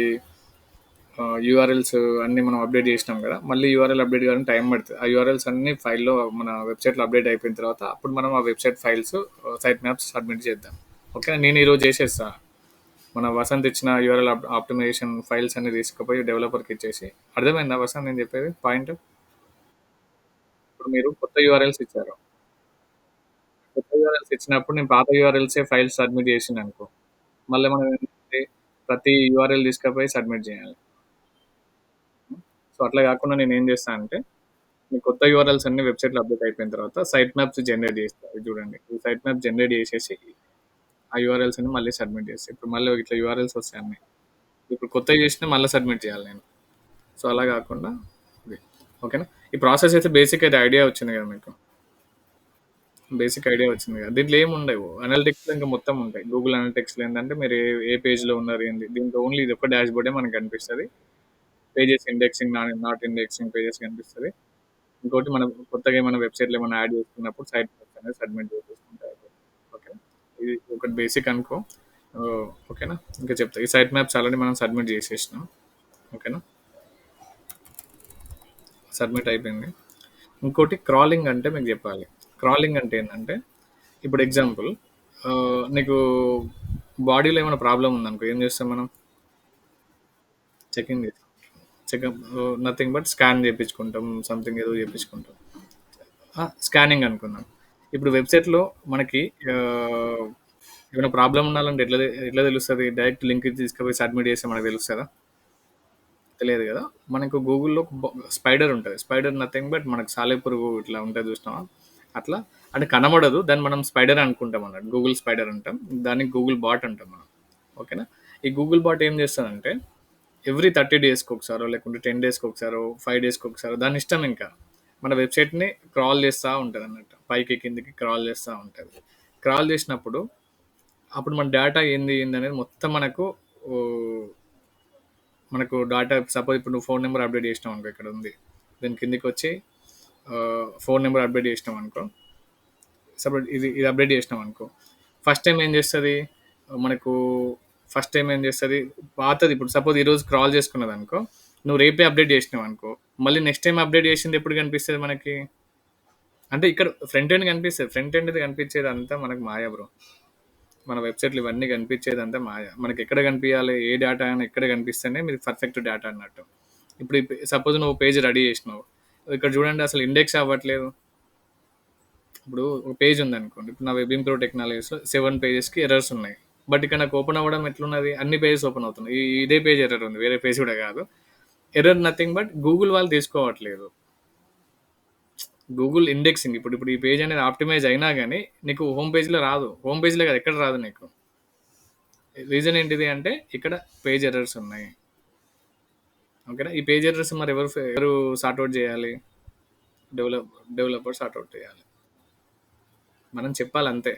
యూఆర్ఎల్స్ అన్నీ మనం అప్డేట్ చేసినాం కదా, మళ్ళీ యూఆర్ఎల్ అప్డేట్ కావాలని టైం పడుతుంది. ఆ యూఆర్ఎల్స్ అన్ని ఫైల్లో మన వెబ్సైట్లో అప్డేట్ అయిపోయిన తర్వాత అప్పుడు మనం ఆ website files site maps submit చేద్దాం. ఓకేనా. నేను ఈరోజు చేసేస్తా. మన వసంత్ ఇచ్చిన యూఆర్ఎల్ ఆప్టిమైజేషన్ ఫైల్స్ అన్ని తీసుకుపోయి డెవలపర్కి ఇచ్చేసి. అర్థమైందా వసంత్ నేను చెప్పేది పాయింట్? ఇప్పుడు మీరు కొత్త యూఆర్ఎల్స్ ఇచ్చారు. కొత్త యూఆర్ఎల్స్ ఇచ్చినప్పుడు నేను పాత యూఆర్ఎల్సే ఫైల్స్ సబ్మిట్ చేసింది అనుకో, మళ్ళీ మనం ఏంటంటే ప్రతి యూఆర్ఎల్ తీసుకుపోయి సబ్మిట్ చేయాలి. సో అట్లా కాకుండా నేను ఏం చేస్తాను అంటే మీ కొత్త యూఆర్ఎల్స్ అన్ని వెబ్సైట్లో అప్డేట్ అయిపోయిన తర్వాత సైట్ మ్యాప్స్ జనరేట్ చేస్తారు. ఇది చూడండి, ఈ సైట్ మ్యాప్ జనరేట్ చేసేసి ఆ యూఆర్ఎల్స్ అన్ని మళ్ళీ సబ్మిట్ చేస్తాను. ఇప్పుడు మళ్ళీ ఇట్లా యూఆర్ఎల్స్ వస్తాయి అన్ని. ఇప్పుడు కొత్తవి చేసినా మళ్ళీ సబ్మిట్ చేయాలి నేను. సో అలా కాకుండా ఇది. ఓకేనా. ఈ ప్రాసెస్ అయితే బేసిక్ అయితే ఐడియా వచ్చింది కదా మీకు. బేసిక్ ఐడియా వచ్చింది కదా. దీంట్లో ఏమి ఉండవు అనలిటిక్స్, ఇంకా మొత్తం ఉంటాయి. గూగుల్ అనలిటిక్స్లో ఏంటంటే మీరు ఏ పేజ్లో ఉన్నారు ఏంది, దీంట్లో ఓన్లీ ఇది ఒక డాష్ బోర్డే మనకు కనిపిస్తుంది. Pages indexing, not indexing pages కనిపిస్తుంది. ఇంకోటి మనం కొత్తగా ఏమైనా వెబ్సైట్లో ఏమైనా యాడ్ చేసుకున్నప్పుడు సైట్ అనేది సబ్మిట్ చేసేసుకుంటారు. ఓకే. ఇది ఒకటి బేసిక్ అనుకో. ఆ, ఓకేనా. ఇంకా చెప్తా, ఈ సైట్ మ్యాప్స్ ఆల్రెడీ మనం సబ్మిట్ చేసేసినాం. ఓకేనా. సబ్మిట్ అయిపోయింది. ఇంకోటి క్రాలింగ్ అంటే మీకు చెప్పాలి. క్రాలింగ్ అంటే ఏంటంటే ఇప్పుడు ఎగ్జాంపుల్ నీకు బాడీలో ఏమైనా ప్రాబ్లం ఉందనుకో, ఏం చేస్తాం మనం? Checking checkup, nothing but scan చేయించుకుంటాం, సంథింగ్ ఏదో చేయించుకుంటాం. స్కానింగ్ అనుకుందాం. ఇప్పుడు వెబ్సైట్లో మనకి ఆ, ఏమైనా ప్రాబ్లం ఉండాలంటే ఎట్లా ఎట్లా తెలుస్తుంది? డైరెక్ట్ లింక్ తీసుకుపోయి సబ్మిట్ చేస్తే మనకు తెలుస్తుందా? తెలియదు కదా. మనకు గూగుల్‌లో స్పైడర్ ఉంటది. స్పైడర్ నథింగ్ బట్ మనకు సాలెపురుగు ఇట్లా ఉంటది చూసినావా? అట్లా అంటే కనబడదు. దాన్ని మనం స్పైడర్ అనుకుంటాం అన్నట్టు. గూగుల్ స్పైడర్ అంటాం. దాన్ని గూగుల్ బాట్ అంటాం మనం. ఓకేనా. ఈ గూగుల్ బాట్ ఏం చేస్తదంటే ఎవ్రీ 30 డేస్‌కి ఒకసారో, లేకుంటే 10 డేస్‌కి ఒకసారో, 5 డేస్‌కి ఒకసారో దాని ఇష్టం ఇంకా. మన వెబ్‌సైట్‌ని క్రాల్ చేస్తా ఉంటదన్నట్టు. పైకి కిందకి క్రాల్ చేస్తా ఉంటది. క్రాల్ చేసినప్పుడు అప్పుడు మన డేటా ఏంది అనేది మొత్తం ఓహ్, మనకు డాటా సపోజ్ ఇప్పుడు నువ్వు ఫోన్ నెంబర్ అప్డేట్ చేసినావు అనుకో, ఇక్కడ ఉంది. దీని కిందకి వచ్చి ఫోన్ నెంబర్ అప్డేట్ చేసినాం అనుకో, సపోజ్ ఇది అప్డేట్ చేసినాం అనుకో, ఫస్ట్ టైం ఏం చేస్తుంది మనకు? ఫస్ట్ టైం ఏం చేస్తుంది, పాతది ఇప్పుడు సపోజ్ ఈరోజు క్రాల్ చేసుకున్నది అనుకో, నువ్వు రేపే అప్డేట్ చేసినావు అనుకో, మళ్ళీ నెక్స్ట్ టైం అప్డేట్ చేసింది ఎప్పుడు కనిపిస్తుంది మనకి? అంటే ఇక్కడ ఫ్రంట్ ఎండ్ కనిపిస్తుంది. ఫ్రంట్ ఎండ్ కనిపించేది అంతా మనకు మాయా బ్రో. మన వెబ్‌సైట్‌లో ఇవన్నీ కనిపించేదంతా మాయ. మనకెక్కడ కనిపియాలి, ఏ డేటా అయినా ఎక్కడ కనిపిస్తేనే మీది పర్ఫెక్ట్ డేటా అన్నట్టు. ఇప్పుడు సపోజ్ నువ్వు పేజ్ రెడీ చేసినావు. ఇక్కడ చూడండి అసలు ఇండెక్స్ అవ్వట్లేదు. ఇప్పుడు ఒక పేజ్ ఉందనుకోండి. ఇప్పుడు నా వెబ్ ఇంప్రూవ్ టెక్నాలజీస్‌లో 7 పేజెస్‌కి ఎర్రర్స్ ఉన్నాయి. బట్ ఇక్కడ నాకు ఓపెన్ అవ్వడం ఎట్లున్నది? అన్ని పేజెస్ ఓపెన్ అవుతున్నాయి. ఇదే పేజ్ ఎర్రర్ ఉంది. వేరే పేజ్ కూడా కాదు. ఎర్రర్ నథింగ్ బట్ గూగుల్ వాళ్ళు తీసుకోవట్లేదు. గూగుల్ ఇండెక్సింగ్ ఇప్పుడు ఈ పేజ్ అనేది ఆప్టిమైజ్ అయినా గానీ నీకు హోమ్ పేజ్‌లో రాదు. హోమ్ పేజ్‌లో కాదు ఎక్కడ రాదు నీకు. రీజన్ ఏంటిది అంటే ఇక్కడ పేజ్ ఎర్రర్స్ ఉన్నాయి. ఓకేనా? ఈ పేజ్ ఎర్రర్స్ మరి ఎవరు సార్ట్ ఔట్ చేయాలి? డెవలప్ డెవలపర్ సార్ట్ ఔట్ చేయాలి. మనం చెప్పాలంతే.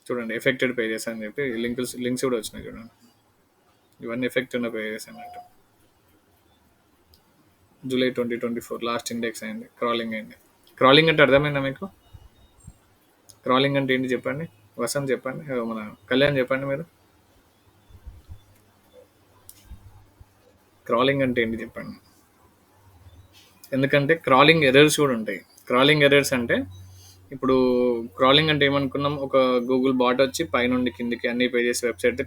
చూడండి ఎఫెక్టెడ్ పేజెస్ అని చెప్పి లింక్స్ కూడా వచ్చినాయి చూడండి. ఇవన్నీ ఎఫెక్ట్ ఉన్న పేజెస్ అన్నట్టు. జూలై 2024 లాస్ట్ ఇండెక్స్ అయింది. క్రాలింగ్ అయింది. క్రాలింగ్ అంటే అర్థమైందా మీకు? క్రాలింగ్ అంటే ఏంటి చెప్పండి? వసంత్ చెప్పండి. మన కళ్యాణ్ చెప్పండి మీరు. క్రాలింగ్ అంటే ఏంటి చెప్పండి? ఎందుకంటే క్రాలింగ్ ఎర్రర్స్ కూడా ఉంటాయి. క్రాలింగ్ ఎర్రర్స్ అంటే ఇప్పుడు క్రాలింగ్ అంటే ఏమనుకున్నాం, ఒక గూగుల్ బాట్ వచ్చి పైనుండి కిందికి అన్ని పేజెస్ వెబ్సైట్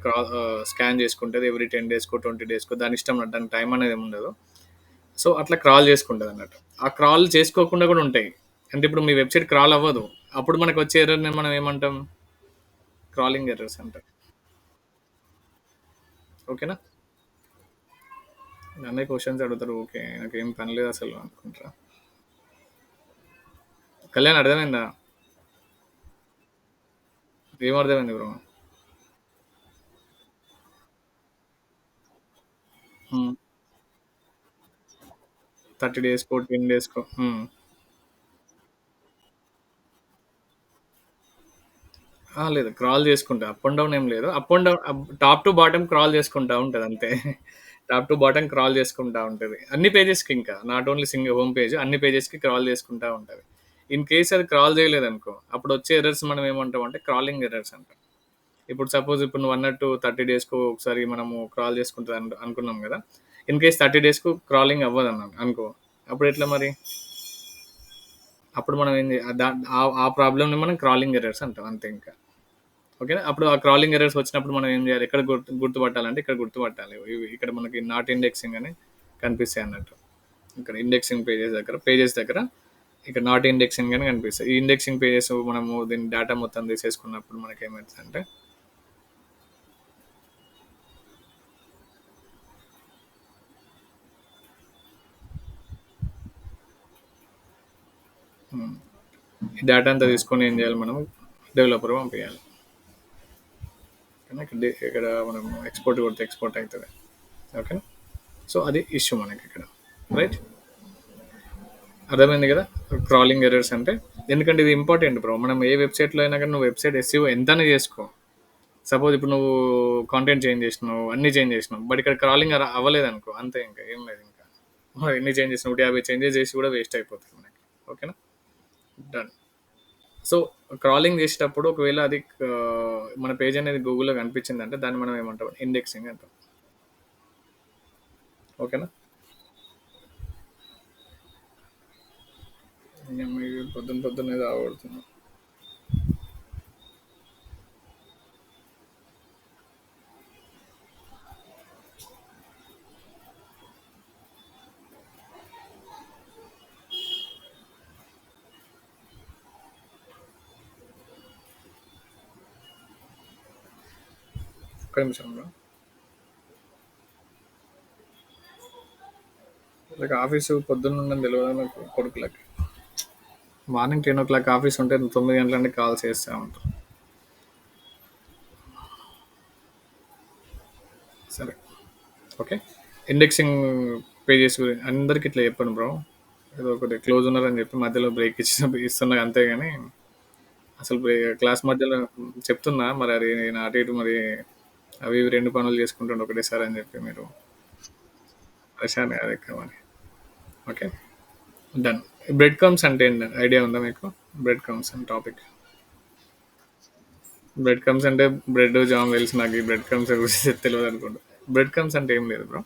స్కాన్ చేసుకుంటుంది ఎవ్రీ 10 డేస్కో 20 డేస్కో. దాని ఇష్టం అన్నట్టు. దానికి టైం అనేది ఏమి ఉండదు. సో అట్లా క్రాల్ చేసుకుంటుంది అన్నట్టు. ఆ క్రాల్ చేసుకోకుండా కూడా ఉంటాయి. అంటే ఇప్పుడు మీ వెబ్సైట్ క్రాల్ అవ్వదు. అప్పుడు మనకు వచ్చే ఎర్రర్ని మనం ఏమంటాం? క్రాలింగ్ ఎర్రర్స్ అంటాం. ఓకేనా? నన్నే క్వశ్చన్స్ అడుగుతారు. ఓకే నాకేం పని లేదు అసలు అనుకుంటారా? కళ్యాణ్ అర్థమైందా? ఏం అర్థమైంది బ్రో? 30 డేస్కో 10 డేస్కో. లేదు క్రాల్ చేసుకుంటా. అప్ అండ్ డౌన్ ఏం లేదు. Up and down top to bottom crawl చేసుకుంటా ఉంటది అంతే. టాప్ టు బాటమ్ క్రాల్ చేసుకుంటా ఉంటది. అన్ని పేజెస్‌కి ఇంకా. నాట్ ఓన్లీ హోమ్ పేజ్ అన్ని పేజెస్‌కి క్రాల్ చేసుకుంటా ఉంటది. ఇన్ కేస్ అది క్రాల్ చేయలేదనుకో, అప్పుడు వచ్చే ఎర్రర్స్ మనం ఏమంటాం అంటే క్రాలింగ్ ఎర్రర్స్ అంటాం. ఇప్పుడు సపోజ్ ఇప్పుడు నువ్వన్నట్టు 30 డేస్‌కో ఒకసారి మనము క్రాల్ చేసుకుంటది అనుకున్నాం గదా! ఇన్ కేస్ 30 డేస్‌కు క్రాలింగ్ అవ్వదన్నాను అనుకో. అప్పుడెట్లా మరి? అప్పుడు మనం ఏం జే దా ఆ ప్రాబ్లమ్‌ని మనం క్రాలింగ్ ఎర్రర్స్ అంటాం అంతే ఇంకా. ఓకేనా? అప్పుడు ఆ క్రాలింగ్ ఎర్రర్స్ వచ్చినప్పుడు మనం ఏం జేయాలి? ఎక్కడ గుర్తుపట్టాలంటే ఇక్కడ గుర్తుపట్టాలి. ఇక్కడ మనకి నాట్ ఇండెక్సింగ్ అని కనిపిస్తాయి అన్నట్టు. ఇక్కడ ఇండెక్సింగ్ పేజెస్ దగ్గర ఇక్కడ నాట్ ఇండెక్సింగ్ అని కనిపిస్తాయి. ఈ ఇండెక్సింగ్ పేజెస్ మనము దీని డేటా మొత్తం తీసేసుకున్నప్పుడు మనకేమైతదంటే ఈ డేటా అంతా తీసుకొని ఏం చేయాలి మనం? డెవలపర్ పంపియాలి. ఓకేనా? ఇక్కడ మనం ఎక్స్‌పోర్ట్ కొడితే ఎక్స్‌పోర్ట్ అయితది. ఓకేనా? సో, అది ఇష్యూ మనకిక్కడ. రైట్? అర్థమైంది కదా? క్రాలింగ్ ఎర్రర్స్ అంటే ఎందుకంటే ఇది ఇంపార్టెంట్ బ్రో. మనం ఏ వెబ్‌సైట్‌లో అయినా గాని నువ్వు వెబ్‌సైట్ ఎస్‌ఈఓ ఎంతైనా చేసుకో. సపోజ్ ఇప్పుడు నువ్వు కంటెంట్ చేంజ్ చేసినావు, అన్నీ చేంజ్ చేసినావు. బట్ ఇక్కడ క్రాలింగ్ అవ్వలేదనుకో అంతే ఇంకా ఏం లేదు ఇంకా. ఎన్ని చేంజెస్ 150 చేంజెస్ చేసి కూడా వేస్ట్ అయిపోతుంది మనకి. ఓకేనా? డన్. సో, క్రాలింగ్ చేసేటప్పుడు ఒకవేళ అది మన పేజ్ అనేది గూగుల్‌లో కనిపించిందంటే దాన్ని మనం ఏమంటాం? ఇండెక్సింగ్ అంటాం. ఓకేనా? ఇంక మీరు పొద్దున్నే తాగబడుతున్నాం. ఒక్క నిమిషం బ్రో. వీళ్ళకి ఆఫీసు పొద్దున్నుండని తెలవదు నాకు కొడుకులకి. మార్నింగ్ 10:00 ఆఫీస్ ఉంటే 9 గంటల నుండి కాల్స్ చేస్తా ఉంటారు. సరే. ఓకే. ఇండెక్సింగ్ పేజెస్ గురించి అందరికి ఇట్లా చెప్పను బ్రో. ఏదో ఒకటి క్లోజ్ ఉన్నారని చెప్పి మధ్యలో బ్రేక్ ఇస్తున్నా అంతే గాని అసలు క్లాస్ మధ్యలో చెప్తున్నా మరి అది నేను అటు ఇటు మరి అవి ఇవి 2 పనులు చేసుకుంటుండే ఒకటేసారి అని చెప్పి మీరు పరిశాన్ కాదు ఎక్కువ మరి. ఓకే. డన్. బ్రెడ్ కమ్స్ అంటే ఏంటి ఐడియా ఉందా మీకు? బ్రెడ్ కమ్స్ అని టాపిక్. బ్రెడ్ కమ్స్ అంటే బ్రెడ్ జామ్ తెలుసు నాకు. ఈ బ్రెడ్ కమ్స్ గురించి తెలియదు అనుకోండి. బ్రెడ్ కమ్స్ అంటే ఏం లేదు బ్రో.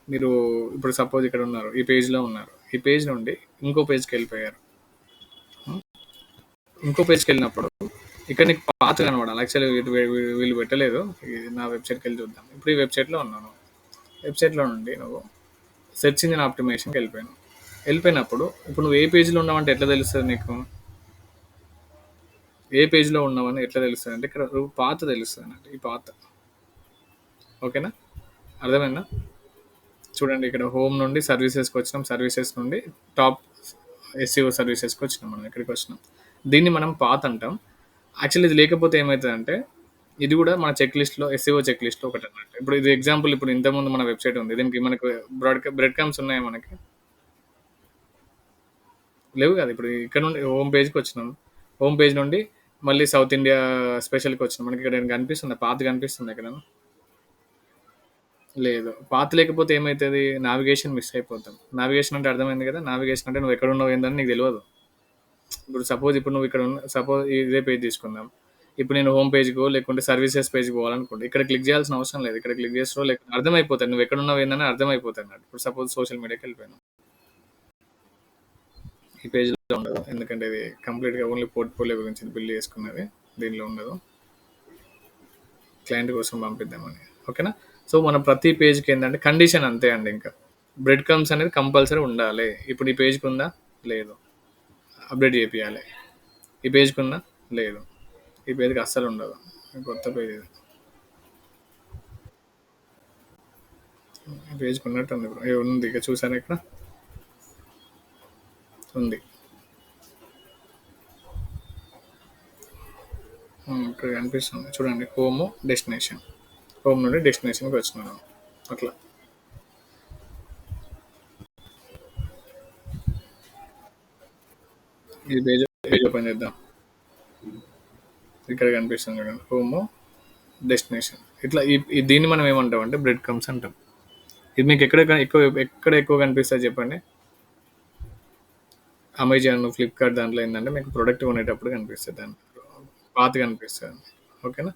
మీరు ఇప్పుడు సపోజ్ ఇక్కడ ఉన్నారు. ఈ పేజ్‌లో ఉన్నారు. ఈ పేజ్ నుండి ఇంకో పేజ్‌కి వెళ్ళిపోయారు. ఇంకో పేజ్‌కి వెళ్ళినప్పుడు ఇక్కడ నీకు పాత కనబడాలి. యాక్చువల్లీ వీళ్ళు పెట్టలేదు. ఇది నా వెబ్‌సైట్‌కి వెళ్ళి చూద్దాం. ఇప్పుడు ఈ వెబ్‌సైట్‌లో ఉన్నాను. వెబ్‌సైట్‌లో నుండి నువ్వు సెర్చ్ ఇంజిన్ ఆప్టిమైజేషన్‌కి వెళ్ళిపోయాను. వెళ్ళిపోయినప్పుడు ఇప్పుడు నువ్వు ఏ పేజ్‌లో ఉన్నావంటే ఎట్లా తెలుస్తది నీకు? ఏ పేజ్‌లో ఉన్నావని ఎట్లా తెలుస్తదంటే ఇక్కడ పాత తెలుస్తదన్నట్టు. ఈ పాత. ఓకేనా? అర్థమైందా? చూడండి ఇక్కడ హోమ్ నుండి సర్వీసెస్‌కి వచ్చినాం. సర్వీసెస్ నుండి టాప్ ఎస్‌ఈఓ సర్వీసెస్‌కి వచ్చినాం మనం. ఇక్కడికి వచ్చినాం. దీన్ని మనం పాత్ అంటాం. యాక్చువల్లీ ఇది లేకపోతే ఏమైతదంటే ఇది కూడా మన చెక్ లిస్ట్‌లో ఎస్‌ఈఓ చెక్ లిస్ట్‌లో ఒకటన్నట్టు. ఇప్పుడు ఇది ఎగ్జాంపుల్ ఇప్పుడు ఇంతకుముందు మన వెబ్‌సైట్ ఉంది. దీనికి మనకు బ్రెడ్ క్రమ్స్ ఉన్నాయా మనకి? లేవు కదా! ఇప్పుడు ఇక్కడ నుండి హోమ్ పేజ్‌కి వచ్చినాం. హోమ్ పేజ్ నుండి మళ్ళీ సౌత్ ఇండియా స్పెషల్‌కి వచ్చినాం. మనకి ఇక్కడ కనిపిస్తుందా? పాత్ కనిపిస్తుందా ఎక్కడైనా? లేదు. పాత్ లేకపోతే ఏమైతది? నావిగేషన్ మిస్ అయిపోతాం. నావిగేషన్ అంటే అర్థమైంది కదా! నావిగేషన్ అంటే నువ్వు ఎక్కడున్నావు ఏందని నీకు తెలవదు. ఇప్పుడు సపోజ్ ఇప్పుడు నువ్వు ఇక్కడ ఉన్న సపోజ్ ఇదే పేజ్ తీసుకుందాం. ఇప్పుడు నేను హోమ్ పేజ్‌కో లేకుంటే సర్వీసెస్ పేజ్‌కి పోవాలనుకోండి. ఇక్కడ క్లిక్ చేయాల్సిన అవసరం లేదు. ఇక్కడ క్లిక్ చేస్తావో లేకపోతే అర్థమైపోతది. నువ్వు ఎక్కడున్నావు ఏందని అర్థమైపోతదన్నట్టు. ఇప్పుడు సపోజ్ సోషల్ మీడియాకి వెళ్ళిపోయాను. ఈ పేజ్‌లో ఉండదు. ఎందుకంటే ఇది కంప్లీట్‌గా ఓన్లీ పోర్ట్‌ఫోలియో గురించి బిల్డ్ చేసుకున్నది. దీనిలో ఉండదు. క్లయింట్ కోసం పంపిద్దామని. ఓకేనా? సో, మనం ప్రతి పేజ్‌కి ఏందంటే కండిషన్ అంతే అండి ఇంకా. బ్రెడ్ క్రమ్స్ అనేది కంపల్సరీ ఉండాలి. ఇప్పుడు ఈ పేజ్‌కి ఉందా? లేదు. అప్డేట్ చేపియాలి. ఈ పేజ్‌కి ఉందా? లేదు. ఈ పేజ్‌కి అస్సలు ఉండదు. కొత్త పేజ్ ఇది. ఈ పేజ్‌కి ఉన్నట్టుంది బ్రో. ఉంది ఇక చూసారా ఇక్కడ? ఉంది. ఇక్కడ కనిపిస్తుంది. చూడండి హోము, డెస్టినేషన్. హోమ్ నుండి డెస్టినేషన్‌కి వచ్చినాను. అట్లా. ఈ పేజ్ ఓపెన్ చేద్దాం. ఇక్కడ కనిపిస్తుంది చూడండి. Home, destination. ఇట్లా దీన్ని మనం ఏమంటాం అంటే బ్రెడ్ క్రమ్స్ అంటాం. ఇది మీకు ఎక్కడ ఎక్కువ కనిపిస్తుంది చెప్పండి? అమెజాన్, ఫ్లిప్‌కార్ట్ దాంట్లో ఏందంటే మీకు ప్రొడక్ట్ కొనేటప్పుడు కనిపిస్తది దాంట్లో. పాత కనిపిస్తది. ఓకేనా?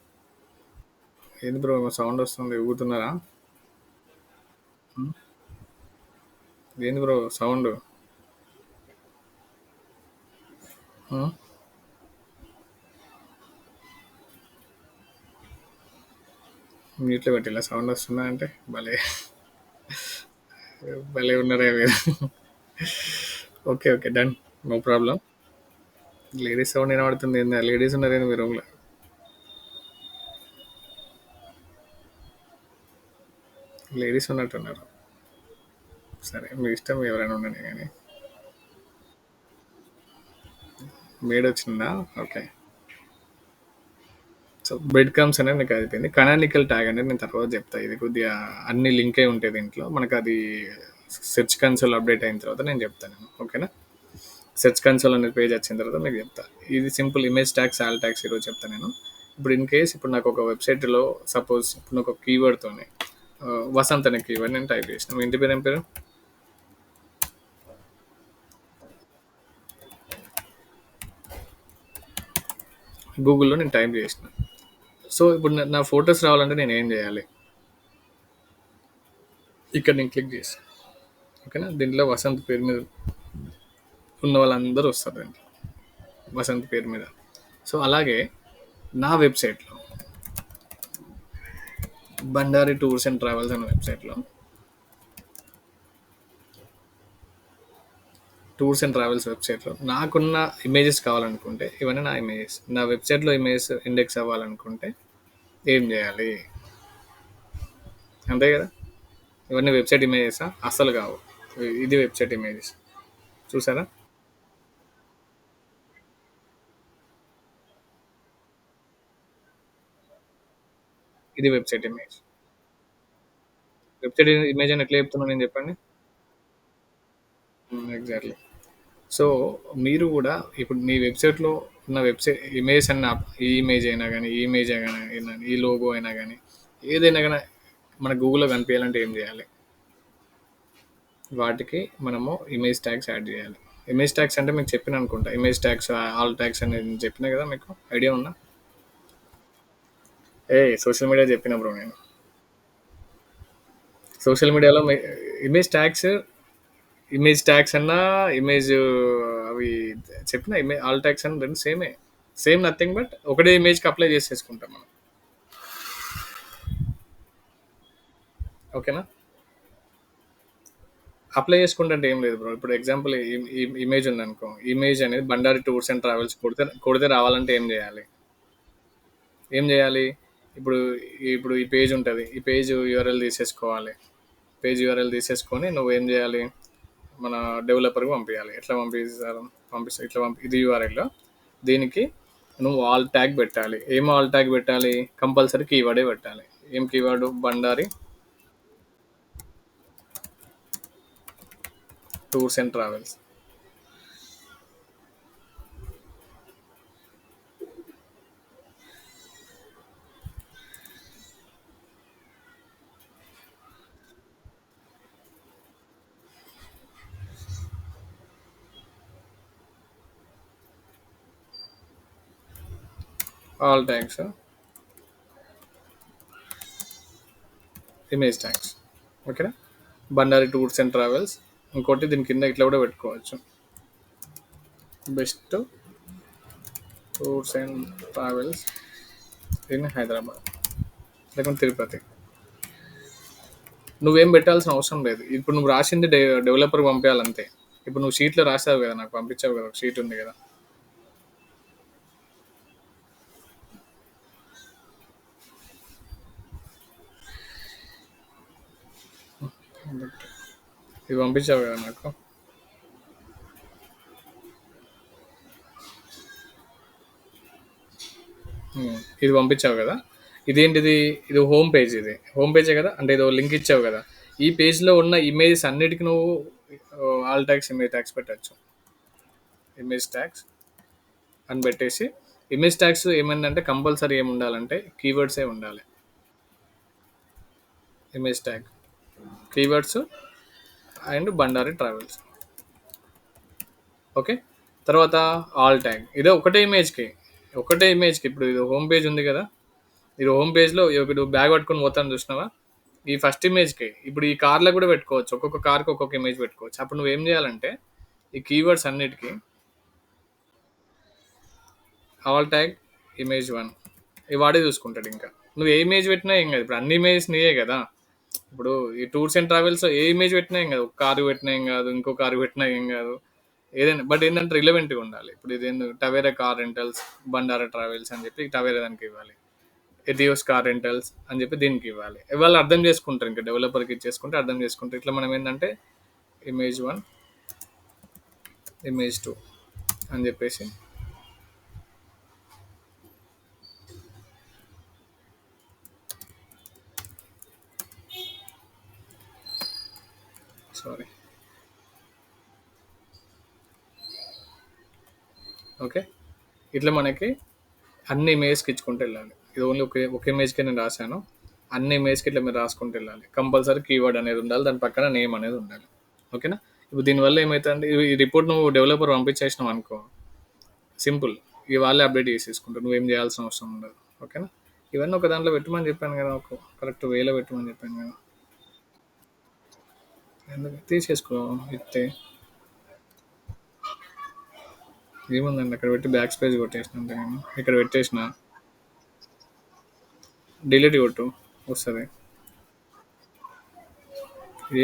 ఏంది బ్రో సౌండ్ వస్తుంది ఊగుతున్నారా? హ్మ్. ఏంది బ్రో సౌండ్? హ్మ్. మ్యూట్‌లో పెట్టిల్లా సౌండ్ వస్తుందా అంటే? భలే భలే ఉన్నారే మీరు. Okay. Okay. Done. No problem. Ladies sound వినబడుతుంది. ఏంది లేడీస్ ఉన్నారేంది మీ రూమ్‌లో? లేడీస్ ఉన్నట్టున్నారు. సరే మీ ఇష్టం ఎవరైనా ఉండని గాని. మేడొచ్చిందా? ఓకే. సో, బ్రెడ్ క్రమ్స్ అనేది నీకు అయిపోయింది. కనానికల్ ట్యాగ్ అనేది నేను తర్వాత చెప్తా. ఇది కొద్దిగా అన్ని లింక్ అయి ఉంటాయి దీంట్లో. మనకది సెర్చ్ కన్సోల్ అప్డేట్ అయిన తర్వాత నేను చెప్తాను నేను. ఓకేనా? సెర్చ్ కన్సోల్ అనే పేజ్ వచ్చిన తర్వాత మీకు చెప్తా. ఇది simple image tags, all tags ఈరోజు చెప్తాను నేను. ఇప్పుడు ఇన్ కేస్ ఇప్పుడు నాకు ఒక వెబ్‌సైట్‌లో సపోజ్ ఇప్పుడు నాకు ఒక కీవర్డ్‌తోని వసంత్ అనే కీవర్డ్ నేను టైప్ చేసిన. మీ ఇంటి పేరు ఏం పేరు? గూగుల్‌లో నేను టైప్ చేసిన. సో, ఇప్పుడు నా ఫోటోస్ రావాలంటే నేను ఏం చేయాలి? ఇక్కడ నేను క్లిక్ చేసి ఓకేనా? దీంట్లో వసంత్ పేరు మీద ఉన్న వాళ్ళందరూ వస్తారు దీంట్లో. వసంత్ పేరు మీద. సో, అలాగే నా వెబ్‌సైట్‌లో బండారి టూర్స్ అండ్ ట్రావెల్స్ అనే వెబ్‌సైట్‌లో టూర్స్ అండ్ ట్రావెల్స్ వెబ్‌సైట్‌లో నాకున్న ఇమేజెస్ కావాలనుకుంటే ఇవన్నీ నా ఇమేజెస్. నా వెబ్‌సైట్‌లో ఇమేజెస్ ఇండెక్స్ అవ్వాలనుకుంటే ఏం చేయాలి? అంతే కదా! ఇవన్నీ వెబ్‌సైట్ ఇమేజెసా? అస్సలు కావు. ఇది వెబ్‌సైట్ ఇమేజెస్. చూసారా? ఇది వెబ్‌సైట్ ఇమేజ్. వెబ్‌సైట్ ఇమేజ్ అని ఎట్లా చెప్తున్నాను నేను చెప్పండి? ఎగ్జాక్ట్‌లీ. సో, మీరు గూడా ఇప్పుడు మీ వెబ్‌సైట్‌లో ఉన్న ఇమేజెస్ అన్ని ఈ ఇమేజ్ అయినా గాని, ఈ ఇమేజ్ అయినా గాని, ఈ లోగో అయినా గాని, ఏదైనా గాని మన గూగుల్‌లో కనిపియాలంటే ఏం జేయాలి? వాటికి మనము ఇమేజ్ ట్యాగ్స్ యాడ్ జేయాలి. ఇమేజ్ ట్యాగ్స్ అంటే మీకు చెప్పిననుకుంటా. ఇమేజ్ ట్యాగ్స్, ఆల్ ట్యాగ్స్ అనేది నేను చెప్పినా గదా మీకు ఐడియా ఉందా? సోషల్ మీడియా చెప్పిన బ్రో నేను. సోషల్ మీడియాలో ఇమేజ్ ట్యాగ్స్, ఇమేజ్ ట్యాగ్స్ అన్నా, ఇమేజ్ అవి చెప్పిన ఆల్ ట్యాగ్స్ అన్న 2 సేమే. సేమ్ నథింగ్ బట్ ఒకటే ఇమేజ్కి అప్లై చేసేసుకుంటాం మనం. ఓకేనా? అప్లై చేసుకుంటే అంటే ఏం లేదు బ్రో. ఇప్పుడు ఎగ్జాంపుల్ ఇమేజ్ ఉందనుకో. ఇమేజ్ అనేది బండారి టూర్స్ అండ్ ట్రావెల్స్ కొడితే కొడితే రావాలంటే ఏం చేయాలి? ఏం చేయాలి? ఇప్పుడు ఇప్పుడు ఈ పేజ్ ఉంటది. ఈ పేజ్ యూఆర్ఎల్ తీసేసుకోవాలి. పేజ్ యూఆర్ఎల్ తీసేసుకొని నువ్వేం చేయాలి? మన డెవలపర్‌కి పంపియాలి. ఎట్లా పంపిస్తారు? పంపిస్తే ఇట్లా ఇది యూఆర్ఎల్. దీనికి నువ్వు ఆల్ ట్యాగ్ పెట్టాలి. ఏం ఆల్ ట్యాగ్ పెట్టాలి? కంపల్సరీ కీవర్డే పెట్టాలి. ఏం keyword? Bandari tours and travels. Alt tags, image tags. ఓకేనా? Bandari tours and travels. ఇంకోటి దీని కింద ఇట్లా కూడా పెట్టుకోవచ్చు. Best tours and travels in Hyderabad, లేకుంటే తిరుపతి. నువ్వేం పెట్టాల్సిన అవసరం లేదు. ఇప్పుడు నువ్వు రాసింది డెవలపర్ పంపించాలంతే. ఇప్పుడు నువ్వు షీట్లో రాసావు కదా, నాకు పంపించావు కదా, ఒక షీట్ ఉంది కదా. ఇది పంపించావు కదా నాకు. ఇది పంపించావు కదా. ఇదేంటిది? ఇది హోమ్ పేజ్. ఇది హోమ్ పేజే కదా, అంటే ఇది లింక్ ఇచ్చావు కదా. ఈ పేజ్లో ఉన్న ఇమేజెస్ అన్నిటికీ నువ్వు ఆల్ ట్యాగ్స్, ఇమేజ్ ట్యాగ్స్ పెట్టచ్చు. ఇమేజ్ ట్యాగ్స్ అని పెట్టేసి, ఇమేజ్ ట్యాగ్స్ ఏమైందంటే కంపల్సరీ ఏమి ఉండాలంటే కీవర్డ్సే ఉండాలి. Image tag, keywords and Bandari travels. Okay. తర్వాత ఆల్ ట్యాగ్. ఇదే ఒకటే ఇమేజ్కి ఇప్పుడు ఇది హోమ్ పేజ్ ఉంది కదా. ఇది హోమ్ పేజ్లో ఇప్పుడు బ్యాగ్ పట్టుకొని పోతాను చూసినావా. ఈ ఫస్ట్ ఇమేజ్కి ఇప్పుడు ఈ కార్లో కూడా పెట్టుకోవచ్చు. ఒక్కొక్క కార్కి ఒక్కొక్క ఇమేజ్ పెట్టుకోవచ్చు. అప్పుడు నువ్వేం చేయాలంటే ఈ కీవర్డ్స్ అన్నిటికీ ఆల్ ట్యాగ్ ఇమేజ్ వన్ ఈ వాడే చూసుకుంటాడు. ఇంకా నువ్వు ఏ ఇమేజ్ పెట్టినా ఏం కాదు. ఇప్పుడు అన్ని ఇమేజెస్ నీయే కదా. ఇప్పుడు ఈ tours and travels A image పెట్టినా ఏం కాదు. ఒక కారు పెట్టినా ఏం కాదు, ఇంకో కారు పెట్టినా ఏం కాదు. ఏదైనా బట్ ఏంటంటే రిలవెంట్గా ఉండాలి. ఇప్పుడు ఇది Tavera car rentals, Bhandara travels అని చెప్పి టవేరా దానికి ఇవ్వాలి. ఎథియోస్ కార్ రెంటల్స్ అని చెప్పి దీనికి ఇవ్వాలి. వాళ్ళు అర్థం చేసుకుంటారు. ఇంకా డెవలపర్కి ఇచ్చేసుకుంటే అర్థం చేసుకుంటారు. ఇట్లా మనం ఏంటంటే ఇమేజ్ వన్, ఇమేజ్ టూ అని చెప్పేసి సారీ ఓకే. ఇట్లా మనకి అన్ని ఇమేజ్కి ఇచ్చుకుంటూ వెళ్ళాలి. ఇది ఓన్లీ ఒక ఇమేజ్కి నేను రాశాను. అన్ని ఇమేజ్కి ఇట్లా మీరు రాసుకుంటూ వెళ్ళాలి. కంపల్సరీ కీవర్డ్ అనేది ఉండాలి. దాని పక్కన నేమ్ అనేది ఉండాలి. ఓకేనా? ఇప్పుడు దీనివల్ల ఏమవుతుందంటే ఈ రిపోర్ట్ నువ్వు డెవలపర్ పంపించేసినావు అనుకో, సింపుల్. ఇవి వాళ్ళే అప్డేట్ చేసేసుకుంటారు. నువ్వేం చేయాల్సిన అవసరం ఉండదు. ఓకేనా? ఇవన్నీ ఒక దాంట్లో పెట్టమని చెప్పాను కదా, ఒక కరెక్ట్ వేలో పెట్టమని చెప్పాను కదా. ఎందుకు తీసేసుకో ఇస్తే ఏముందండి, అక్కడ పెట్టి బ్యాక్ స్పేస్ కొట్టేసిన అంతే. నేను ఇక్కడ పెట్టేసిన డిలీట్ కొట్టు వస్తుంది.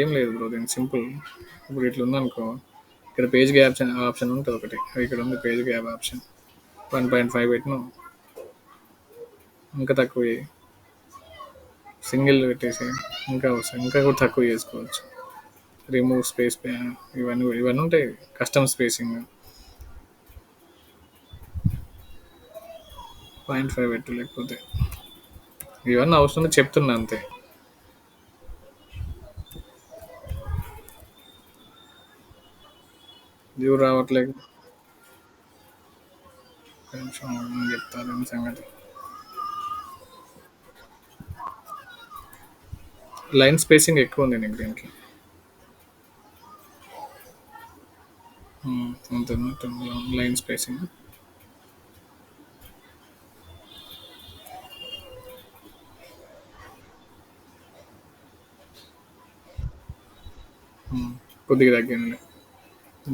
ఏం లేదు బ్రో, దీని సింపుల్. ఇప్పుడు ఇట్లా ఉందనుకో, ఇక్కడ పేజ్ గ్యాప్ ఆప్షన్ ఉంటుంది ఒకటి. ఇక్కడ ఉంది పేజ్ గ్యాప్ ఆప్షన్. 1.5 పెట్టినా ఇంకా తక్కువ సింగిల్ పెట్టేసి ఇంకా వస్తాయి. ఇంకా కూడా తక్కువ చేసుకోవచ్చు. రిమూవ్ స్పేస్, ఇవన్నీ ఉంటాయి. కస్టమ్ స్పేసింగ్ 0.5 పెట్టు, లేకపోతే ఇవన్నీ అవసరం చెప్తున్నా అంతే. వ్యూ రావట్లేదు. కొంచెం చెప్తాను సంగతి. లైన్ స్పేసింగ్ ఎక్కువ ఉంది నీకు దీనికి. అంత లైన్ స్పేసింగ్ కొద్దిగా తగ్గింది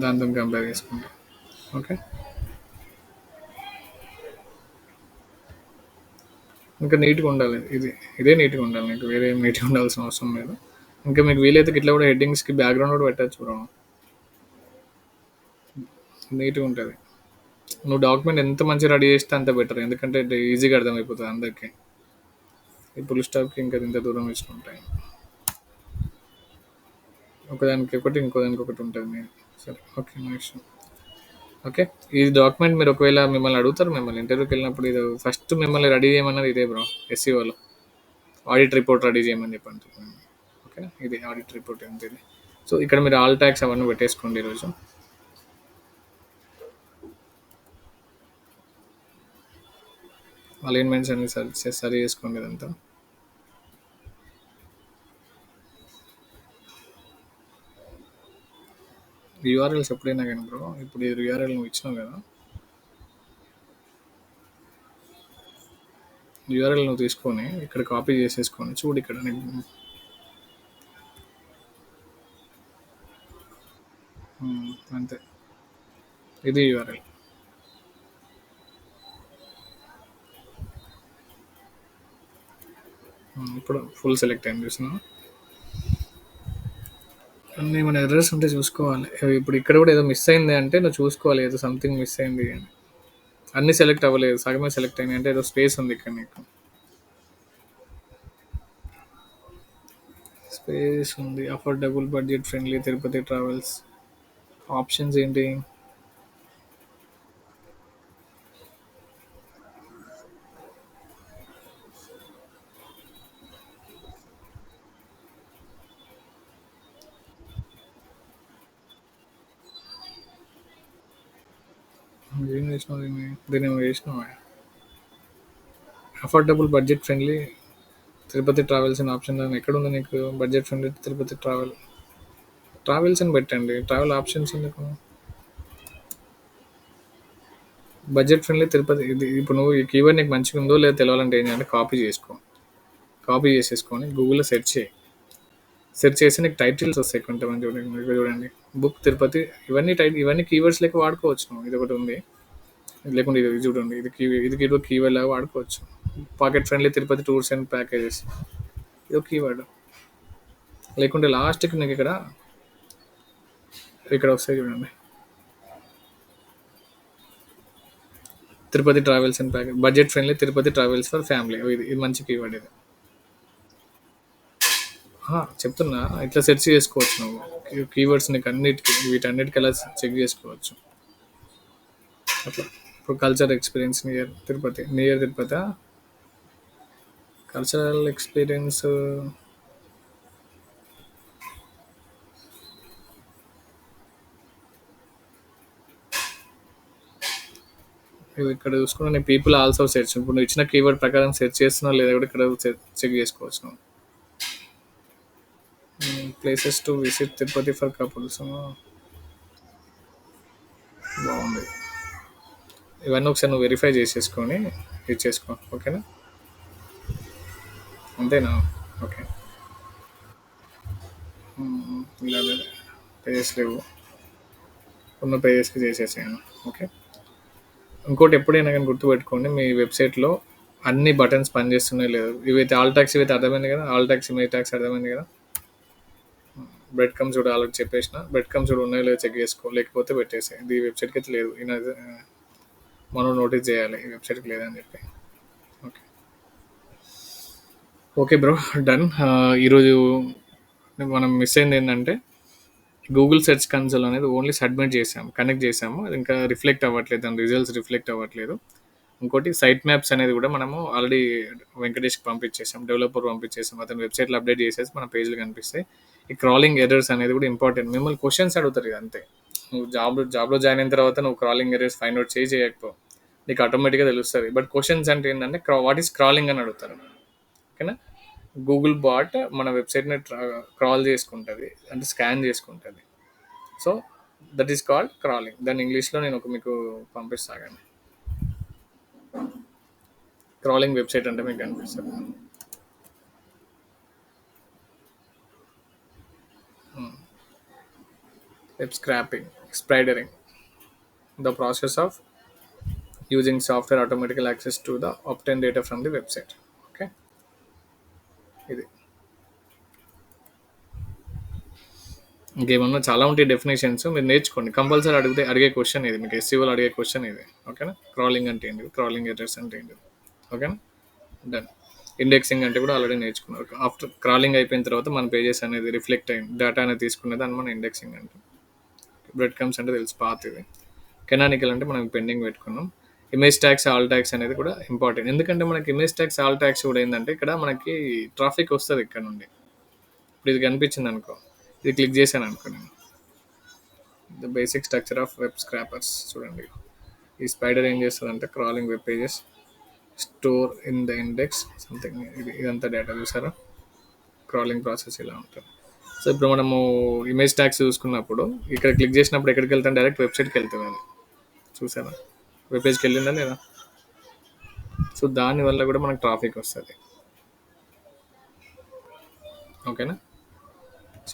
దాంతో కంపేర్ చేసుకుంటే. ఓకే. ఇంకా నీట్‌గా ఉండాలి. ఇదే నీట్‌గా ఉండాలి. నీకు వేరే ఏం నీట్‌గా ఉండాల్సిన అవసరం లేదు. ఇంకా మీకు వీలైతే ఇట్లా కూడా హెడ్డింగ్స్‌కి బ్యాక్‌గ్రౌండ్ కూడా పెట్టొచ్చు బ్రో. నీట్‌గా ఉంటది. నువ్వు డాక్యుమెంట్ ఎంత మంచిగా రెడీ చేస్తే అంత బెటర్. ఎందుకంటే ఇది ఈజీగా అర్థమైపోతది అందరికి. ఈ ఫుల్ స్టాప్‌కి ఇంకా ఇంత దూరం ఇచ్చుకుంటాయి. ఒకదానికి ఒకటి, ఇంకో దానికి ఒకటి ఉంటది మెయిన్. సరే. ఓకే. No issue. ఓకే. ఈ డాక్యుమెంట్ మీరు ఒకవేళ మిమ్మల్ని అడుగుతారు మిమ్మల్ని ఇంటర్వ్యూకెళ్ళినప్పుడు ఇది ఫస్ట్ మిమ్మల్ని రెడీ చేయమన్నది ఇదే బ్రో. ఎస్‌సీఓలో. ఆడిట్ రిపోర్ట్ రెడీ చేయమని చెప్పి అంటున్నాను. ఓకేనా? ఇది ఆడిట్ రిపోర్ట్ అంతే ఇది. సో, ఇక్కడ మీరు ఆల్ ట్యాక్స్ అవన్నీ పెట్టేసుకోండి ఈరోజు. అలైన్‌మెంట్స్ అన్ని సరి చేసుకోండి ఇదంతా. యూఆర్ఎల్స్ ఎప్పుడైనా గానీ బ్రో, ఇప్పుడు ఈ యూఆర్ఎల్ నువ్వు ఇచ్చినావు కదా! యూఆర్ఎల్ నువ్వు తీసుకొని ఇక్కడ కాపీ చేసేసుకొని చూడు ఇక్కడ నీకు అంతే. ఇది యూఆర్ఎల్. ఇప్పుడు ఫుల్ సెలెక్ట్ అయింది చూసినావా? అన్నీ ఏమైనా ఎర్రర్స్ ఉంటే చూసుకోవాలి. ఇప్పుడు ఇక్కడ కూడా ఏదో మిస్ అయింది అంటే నువ్వు చూసుకోవాలి ఏదో సంథింగ్ మిస్ అయింది అని. అన్నీ సెలెక్ట్ అవ్వలేదు. సగమే సెలెక్ట్ అయినాయి అంటే ఏదో స్పేస్ ఉంది ఇక్కడ నీకు. స్పేస్ ఉంది. Affordable budget friendly Tirupati travels. Options ఏంటి? ఏం చేసినావు దీన్ని ఏమో చేసినావా? Affordable budget friendly Tirupati travels అనే ఆప్షన్ ఎక్కడ ఉంది నీకు? బడ్జెట్ ఫ్రెండ్లీ తిరుపతి ట్రావెల్స్ అని పెట్టండి. ట్రావెల్ ఆప్షన్స్ ఎందుకు? బడ్జెట్ ఫ్రెండ్లీ తిరుపతి ఇది ఇప్పుడు నువ్వు ఈ కీవర్డ్ నీకు మంచిగా ఉందో లేదో తెలవాలంటే ఏం చేయాలంటే కాపీ చేసుకో. కాపీ చేసేసుకొని గూగుల్‌లో సెర్చ్ చేయి. సెర్చ్ చేసి నీకు టైటిల్స్ వస్తాయి కొంతమంది చూడండి. ఇక్కడ చూడండి. బుక్ తిరుపతి ఇవన్నీ కీవర్డ్స్ లెక్క వాడుకోవచ్చు నువ్వు. ఇది ఒకటి ఉంది. లేకుంటే ఇది చూడండి. ఇది కీవర్డ్ లాగా వాడుకోవచ్చు. Pocket friendly Tirupati tours and packages ఇది ఒక కీవర్డ్. లేకుంటే లాస్ట్‌కి నీకు ఇక్కడ వస్తాయి చూడండి. Tirupati travels and package budget friendly Tirupati travels for family ఇది మంచి కీవర్డ్ ఇది. చెప్తున్నా ఇట్లా సెర్చ్ చేసుకోవచ్చు నువ్వు. కీవర్డ్స్ నీకు వీటన్నిటికి ఎలా చెక్ చేసుకోవచ్చు అట్లా. ఇప్పుడు culture experience near Tirupati cultural experience ఇక్కడ చూసుకున్నా నేను పీపుల్ ఆల్సో సెర్చ్ ఇప్పుడు నువ్వు ఇచ్చిన కీవర్డ్ ప్రకారం సెర్చ్ చేస్తున్నావు లేదా కూడా ఇక్కడ చెక్ చేసుకోవచ్చు నువ్వు. Places to visit Tirupati for couples బాగుంది. ఇవన్నీ ఒకసారి నువ్వు వెరిఫై చేసేసుకొని ఇచ్చేసుకో. ఓకేనా? అంతేనా? ఓకే. ఇలా పేజెస్ లేవు. ఉన్న పేజెస్కి చేసేసాను. ఓకే. ఇంకోటి ఎప్పుడైనా కానీ గుర్తుపెట్టుకోండి మీ వెబ్సైట్లో అన్ని బటన్స్ పనిచేస్తున్నాయి లేదు. ఇవైతే ఆల్ ట్యాక్స్ ఇవైతే అర్థమైంది కదా. ఆల్ ట్యాక్స్ ఇమే ట్యాక్స్ అర్థమైంది కదా. బ్రెడ్ కమ్స్ కూడా ఆల్రెడీ చెప్పేసిన. బ్రెడ్ కమ్స్ కూడా ఉన్నాయో లేదో చెక్ చేసుకో. లేకపోతే పెట్టేసాయి. ఇది వెబ్సైట్కి అయితే లేదు. మనం నోటీస్ చేయాలి ఈ వెబ్సైట్కి లేదని చెప్పి. ఓకే. Okay bro, done. ఈరోజు మనం మిస్ అయింది ఏంటంటే గూగుల్ సెర్చ్ కన్సోల్ అనేది ఓన్లీ సబ్మిట్ చేసాము, కనెక్ట్ చేసాము. అది ఇంకా రిఫ్లెక్ట్ అవ్వట్లేదు, దాని రిజల్ట్స్ రిఫ్లెక్ట్ అవ్వట్లేదు. ఇంకోటి సైట్ మ్యాప్స్ అనేది కూడా మనము ఆల్రెడీ వెంకటేష్కి పంపించేసాం, డెవలపర్ పంపించేసాం. అతను వెబ్సైట్లో అప్డేట్ చేసేసి మన పేజ్లు కనిపిస్తాయి. ఈ క్రాలింగ్ ఎర్రర్స్ అనేది కూడా ఇంపార్టెంట్. మిమ్మల్ని క్వశ్చన్స్ అడుగుతారు ఇది అంతే. నువ్వు జాబ్లో జాయిన్ అయిన తర్వాత నువ్వు క్రాలింగ్ ఎర్రర్స్ ఫైండ్ అవుట్ చేయకపో నీకు ఆటోమేటిక్గా తెలుస్తుంది. బట్ క్వశ్చన్స్ అంటే ఏంటంటే వాట్ ఈస్ క్రాలింగ్ అని అడుగుతారు. ఓకేనా? గూగుల్ బాట్ మన వెబ్సైట్ని క్రాల్ చేసుకుంటుంది, అంటే స్కాన్ చేసుకుంటుంది. So that is called crawling. దాని ఇంగ్లీష్లో నేను మీకు పంపిస్తాను. క్రాలింగ్ వెబ్సైట్ అంటే మీకు కనిపిస్తుంది. Web scraping, spidering, the process of using software automatical access to the obtained data from the website. ఇది. ఇంకేమన్నా చాలా ఉంటాయి డెఫినేషన్స్, మీరు నేర్చుకోండి. కంపల్సరీ అడిగే క్వశ్చన్ ఇది. మీకు ఎస్సీఓలో అడిగే క్వశ్చన్ ఇది. ఓకేనా? క్రాలింగ్ అంటే ఏంటిది? క్రాలింగ్ ఎర్రర్స్ అంటే ఏంటిది? ఓకేనా? డన్. ఇండెక్సింగ్ అంటే కూడా ఆల్రెడీ నేర్చుకున్నారు. ఆఫ్టర్ క్రాలింగ్ అయిపోయిన తర్వాత మన పేజెస్ అనేది రిఫ్లెక్ట్ అయింది, డేటా అనేది తీసుకునేది అని మనం ఇండెక్సింగ్ అంటాం. బ్రెడ్ కమ్స్ అంటే తెలుసు, పాత్ ఇది. కెనానికల్ అంటే మనం పెండింగ్ పెట్టుకున్నాం. ఇమేజ్ ట్యాగ్స్, ఆల్ ట్యాగ్స్ అనేది కూడా ఇంపార్టెంట్. ఎందుకంటే మనకి ఇమేజ్ ట్యాగ్స్, ఆల్ ట్యాగ్స్ కూడా ఏంటంటే ఇక్కడ మనకి ట్రాఫిక్ వస్తుంది ఇక్కడ నుండి. ఇప్పుడు ఇది కనిపించింది అనుకో, ఇది క్లిక్ చేశాను అనుకో నేను, the basic structure of web scrapers చూడండి. ఈ స్పైడర్ ఏం చేస్తుంది అంటే crawling web pages, store in the index something, ఇదంతా డేటా చూసారా. క్రాలింగ్ ప్రాసెస్ ఇలా ఉంటుంది. సో ఇప్పుడు మనము ఇమేజ్ ట్యాగ్స్ చూసుకున్నప్పుడు ఇక్కడ క్లిక్ చేసినప్పుడు ఎక్కడికి వెళ్తాం, డైరెక్ట్ వెబ్సైట్కి వెళ్తుంది అది. చూసారా, వెబ్ పేజ్కి వెళ్ళిందా లేదా. సో దానివల్ల కూడా మనకు ట్రాఫిక్ వస్తుంది. ఓకేనా.